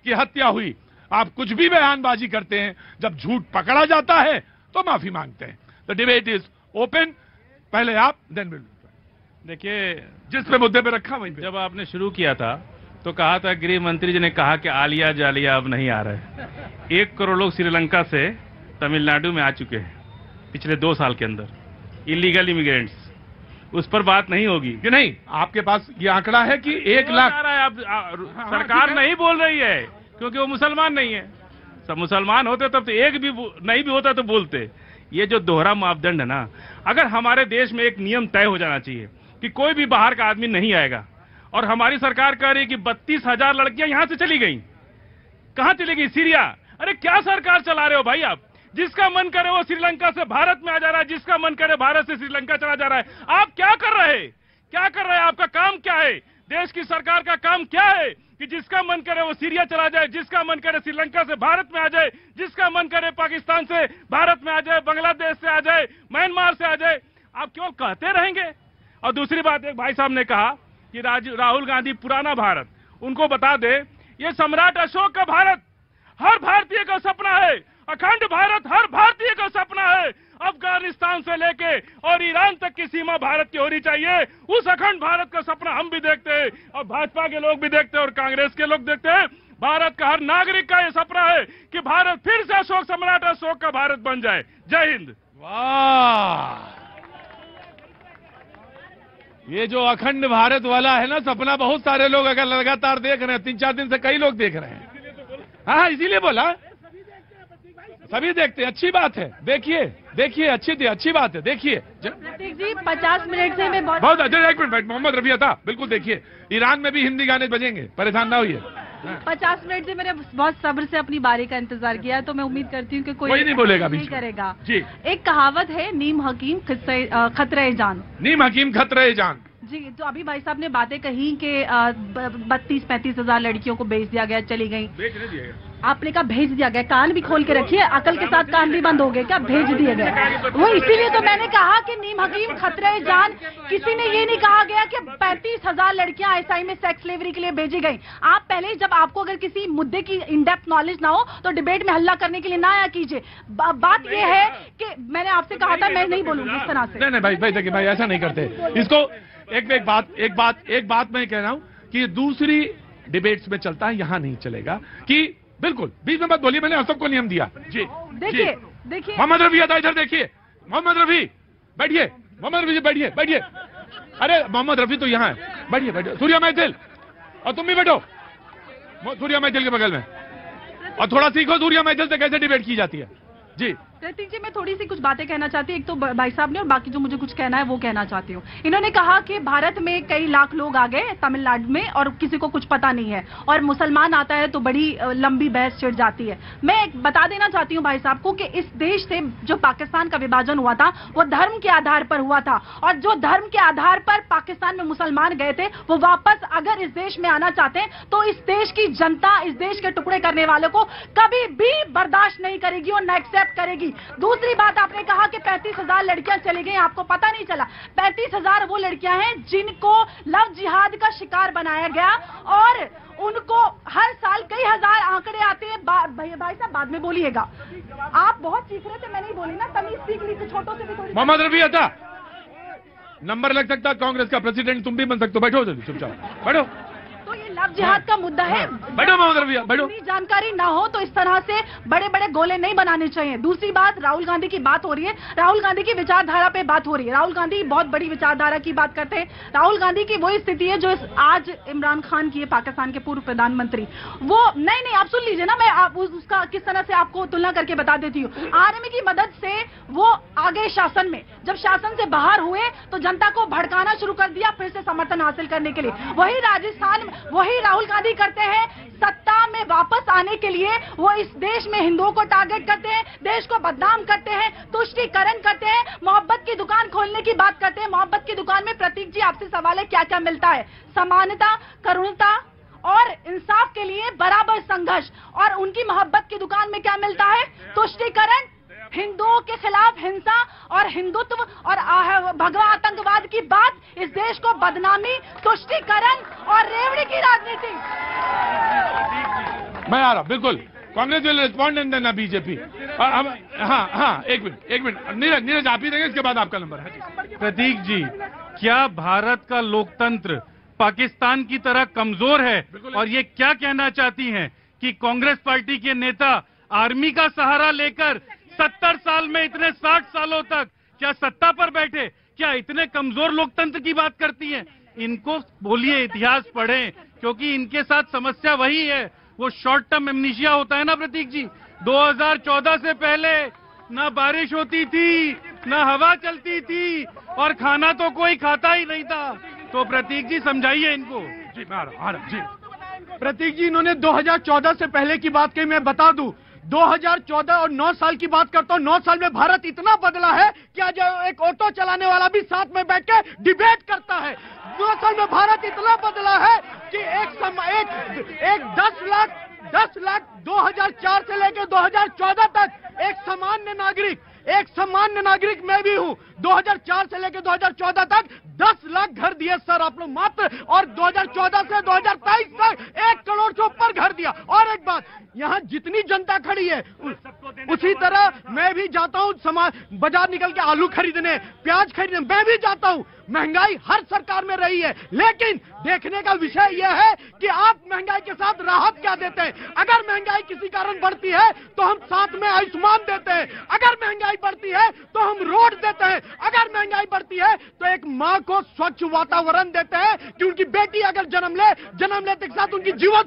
[SPEAKER 2] की हत्या हुई। आप कुछ भी बयानबाजी करते हैं, जब झूठ पकड़ा जाता है तो माफी मांगते हैं। द डिबेट इज ओपन, पहले आप देन विल।
[SPEAKER 4] देखिए,
[SPEAKER 2] जिस पे मुद्दे पे रखा वहीं पे।
[SPEAKER 4] जब आपने शुरू किया था तो कहा था, गृह मंत्री जी ने कहा कि आलिया जालिया अब नहीं आ रहे। 1 करोड़ लोग श्रीलंका से तमिलनाडु में आ चुके हैं पिछले 2 साल के अंदर, इलीगल इमिग्रेंट्स। उस पर बात नहीं होगी
[SPEAKER 2] कि नहीं? आपके पास ये आंकड़ा है कि 1 लाख
[SPEAKER 4] आ रहा है? सरकार नहीं बोल रही है क्योंकि वो मुसलमान नहीं है। सब मुसलमान होते तब तो एक भी नहीं भी होता तो बोलते। ये जो दोहरा मापदंड है ना, अगर हमारे देश में एक नियम तय हो जाना चाहिए कि कोई भी बाहर का आदमी नहीं आएगा, और हमारी सरकार कह रही है कि 32,000 लड़कियां यहां से चली गई। कहां चली गई? सीरिया। अरे क्या सरकार चला रहे हो भाई आप? जिसका मन करे वो श्रीलंका से भारत में आ जा रहा है, जिसका मन करे भारत से श्रीलंका चला जा रहा है। आप क्या कर रहे हैं? क्या कर रहे हैं? आपका काम क्या है? देश की सरकार का काम क्या है कि जिसका मन करे वो सीरिया चला जाए, जिसका मन करे श्रीलंका से भारत में आ जाए, जिसका मन करे पाकिस्तान से भारत में आ जाए, बांग्लादेश से आ जाए, म्यांमार से आ जाए। आप केवल कहते रहेंगे। और दूसरी बात, एक भाई साहब ने कहा कि राहुल गांधी पुराना भारत, उनको बता दे ये सम्राट अशोक का भारत हर भारतीय का सपना है। अखंड भारत हर भारतीय का सपना है। अफगानिस्तान से लेके और ईरान तक की सीमा भारत की होनी चाहिए। उस अखंड भारत का सपना हम भी देखते हैं, और भाजपा के लोग भी देखते हैं, और कांग्रेस के लोग देखते हैं। भारत का हर नागरिक का ये सपना है कि भारत फिर से अशोक सम्राट अशोक का भारत बन जाए। जय हिंद।
[SPEAKER 2] वाह, ये जो अखंड भारत वाला है ना सपना, बहुत सारे लोग अगर लगातार देख रहे हैं, 3-4 दिन से कई लोग देख रहे हैं। हाँ, इसीलिए बोला, सभी देखते हैं, अच्छी बात है। देखिए देखिए, अच्छी बात है। देखिए
[SPEAKER 5] प्रतीक जी, 50 मिनट से मैं
[SPEAKER 2] बहुत अच्छा। एक मिनट, मोहम्मद रफी था, बिल्कुल। देखिए, ईरान में भी हिंदी गाने बजेंगे, परेशान ना होइए।
[SPEAKER 5] 50 मिनट से मैंने बहुत सब्र से अपनी बारी का इंतजार किया है, तो मैं उम्मीद करती हूँ कि कोई
[SPEAKER 2] नहीं बोलेगा,
[SPEAKER 5] नहीं करेगा
[SPEAKER 2] जी।
[SPEAKER 5] एक कहावत है, नीम हकीम खतरे जान।
[SPEAKER 2] नीम हकीम खतरे जान
[SPEAKER 5] जी। तो अभी भाई साहब ने बातें कही कि 32-35 हजार लड़कियों को भेज दिया गया, चली गई। आपने कहा भेज दिया गया, कान भी खोल के रखिए, अकल के साथ कान भी बंद हो गए क्या? भेज दिए गए। वो इसीलिए तो मैंने कहा कि नीम हकीम खतरे जान। किसी ने ये नहीं कहा गया कि 35,000 लड़कियां आईएसआई में सेक्स स्लेवरी के लिए भेजी गई। आप पहले, जब आपको अगर किसी मुद्दे की इन डेप्थ नॉलेज ना हो तो डिबेट में हल्ला करने के लिए ना आया कीजिए। बात ये है कि मैंने आपसे कहा था मैं नहीं बोलूंगी इस तरह से।
[SPEAKER 2] नहीं भाई, देखिए भाई, ऐसा नहीं करते इसको। एक बात मैं कह रहा हूं कि दूसरी डिबेट्स में चलता है, यहां नहीं चलेगा। कि बिल्कुल बीच में मत बोलिए, मैंने सबको नियम दिया। जी
[SPEAKER 5] देखिए
[SPEAKER 2] मोहम्मद रफी आता, इधर देखिए। मोहम्मद रफी बैठिए, मोहम्मद रफी जी बैठिए। अरे मोहम्मद रफी तो यहाँ है, बैठिए। सूर्या महफिल, और तुम भी बैठो सूर्या महफिल के बगल में, और थोड़ा सीखो सूर्या महफिल से कैसे डिबेट की जाती है। जी
[SPEAKER 5] प्रतीक जी, मैं थोड़ी सी कुछ बातें कहना चाहती हूँ। एक तो भाई साहब ने, और बाकी जो मुझे कुछ कहना है वो कहना चाहती हूँ। इन्होंने कहा कि भारत में कई लाख लोग आ गए तमिलनाडु में और किसी को कुछ पता नहीं है, और मुसलमान आता है तो बड़ी लंबी बहस छिड़ जाती है। मैं बता देना चाहती हूँ भाई साहब को कि इस देश से जो पाकिस्तान का विभाजन हुआ था वो धर्म के आधार पर हुआ था, और जो धर्म के आधार पर पाकिस्तान में मुसलमान गए थे वो वापस अगर इस देश में आना चाहते हैं तो इस देश की जनता, इस देश के टुकड़े करने वालों को कभी भी बर्दाश्त नहीं करेगी और न एक्सेप्ट करेगी। दूसरी बात, आपने कहा कि 35,000 लड़कियां चली गई, आपको पता नहीं चला। 35,000 वो लड़कियां हैं जिनको लव जिहाद का शिकार बनाया गया, और उनको हर साल कई हजार आंकड़े आते हैं। भाई साहब बाद में बोलिएगा, आप बहुत सीख रहे थे, मैं नहीं बोली ना, तमीज सीख ली, तो छोटों से भी थोड़ी।
[SPEAKER 2] मोहम्मद रफी आता, नंबर लग सकता, कांग्रेस का प्रेसिडेंट तुम भी बन सकते हो। बैठो जल्दी, चुपचाप बैठो।
[SPEAKER 5] तो ये लव जिहाद का मुद्दा है।
[SPEAKER 2] बैठो मोहम्मद रफी, बैठो।
[SPEAKER 5] जानकारी ना हो तो इस तरह से बड़े बड़े गोले नहीं बनाने चाहिए। दूसरी बात, राहुल गांधी की बात हो रही है, राहुल गांधी की विचारधारा पे बात हो रही है। राहुल गांधी बहुत बड़ी विचारधारा की बात करते हैं। राहुल गांधी की वही स्थिति है जो आज इमरान खान की है, पाकिस्तान के पूर्व प्रधानमंत्री। वो नहीं, आप सुन लीजिए ना, मैं उसका किस तरह से आपको तुलना करके बता देती हूँ। आर्मी की मदद से वो आगे शासन में, जब शासन से बाहर हुए तो जनता को भड़काना शुरू कर दिया फिर से समर्थन हासिल करने के लिए। वही राजस्थान वही राहुल गांधी करते हैं। सत्ता में वापस आने के लिए वो इस देश में हिंदुओं को टारगेट करते हैं, देश को बदनाम करते हैं, तुष्टीकरण करते हैं, मोहब्बत की दुकान खोलने की बात करते हैं। मोहब्बत की दुकान में प्रतीक जी आपसे सवाल है, क्या क्या मिलता है? समानता, करुणता और इंसाफ के लिए बराबर संघर्ष। और उनकी मोहब्बत की दुकान में क्या मिलता है? तुष्टीकरण, हिंदुओं के खिलाफ हिंसा और हिंदुत्व और भगवा आतंकवाद की बात, इस देश को बदनामी, तुष्टीकरण और रेवड़ी की राजनीति।
[SPEAKER 2] मैं आ रहा, बिल्कुल। Congress will respond and then BJP. हाँ, एक मिनट नीरज आप ही देंगे, इसके बाद आपका नंबर है।
[SPEAKER 3] प्रतीक जी, क्या भारत का लोकतंत्र पाकिस्तान की तरह कमजोर है? और ये क्या कहना चाहती हैं कि कांग्रेस पार्टी के नेता आर्मी का सहारा लेकर 70 साल में इतने 60 सालों तक क्या सत्ता पर बैठे? क्या इतने कमजोर लोकतंत्र की बात करती हैं? इनको बोलिए इतिहास पढ़ें, क्योंकि इनके साथ समस्या वही है, वो शॉर्ट टर्म एमनीशिया होता है ना प्रतीक जी। 2014 से पहले ना बारिश होती थी, ना हवा चलती थी और खाना तो कोई खाता ही नहीं था। तो प्रतीक जी समझाइए इनको।
[SPEAKER 2] जी मैं आ रहा जी।
[SPEAKER 10] प्रतीक जी, इन्होंने 2014 से पहले की बात कही, मैं बता दूं 2014 और 9 साल की बात करता हूं। 9 साल में भारत इतना बदला है कि आज एक ऑटो चलाने वाला भी साथ में बैठ के डिबेट करता है। 9 साल में भारत इतना बदला है कि एक 10 लाख 2004 से लेकर 2014 तक एक सामान्य नागरिक मैं भी हूं। 2004 से लेकर 2014 तक 10 लाख घर दिए सर आप लोग मात्र, और 2014 से 2023 तक 1 करोड़ से ऊपर घर दिया। और एक बात, यहाँ जितनी जनता खड़ी है उसी तरह मैं भी जाता हूँ बाजार निकल के आलू खरीदने, प्याज खरीदने, मैं भी जाता हूँ। महंगाई हर सरकार में रही है, लेकिन देखने का विषय यह है कि आप महंगाई के साथ राहत क्या देते हैं। अगर महंगाई किसी कारण बढ़ती है तो हम साथ में आयुष्मान देते हैं, अगर महंगाई बढ़ती है तो हम रोड देते हैं, अगर महंगाई बढ़ती है तो एक माँ को स्वच्छ वातावरण देते हैं कि उनकी बेटी अगर जन्म लेते के साथ उनकी जीवन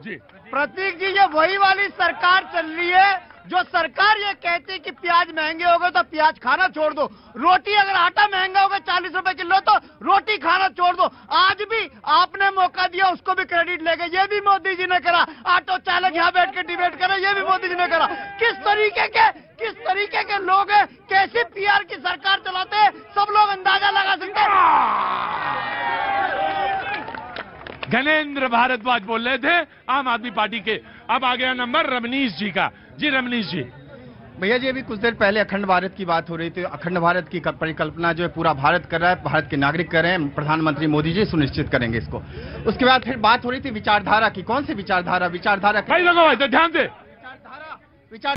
[SPEAKER 10] जी।
[SPEAKER 21] प्रतीक जी, ये वही वाली सरकार चल रही है जो सरकार ये कहती है कि प्याज महंगे हो गए तो प्याज खाना छोड़ दो, रोटी अगर आटा महंगा हो गया 40 रुपए किलो तो रोटी खाना छोड़ दो। आज भी आपने मौका दिया, उसको भी क्रेडिट ले गए, ये भी मोदी जी ने करा। ऑटो चालक यहाँ बैठ के डिबेट करे, ये भी मोदी जी ने करा। किस तरीके के लोग हैं, कैसी पीआर की सरकार चलाते हैं, सब लोग अंदाजा लगा सकते हैं।
[SPEAKER 2] गणेंद्र भारद्वाज बोल रहे थे आम आदमी पार्टी के। अब आ गया नंबर रमनीश जी का। जी रमनीश जी।
[SPEAKER 7] भैया जी, अभी कुछ देर पहले अखंड भारत की बात हो रही थी। अखंड भारत की परिकल्पना जो है पूरा भारत कर रहा है, भारत के नागरिक कर रहे हैं, प्रधानमंत्री मोदी जी सुनिश्चित करेंगे इसको। उसके बाद फिर बात हो रही थी विचारधारा की। कौन सी विचारधारा?
[SPEAKER 2] भाई ध्यान से
[SPEAKER 7] विचार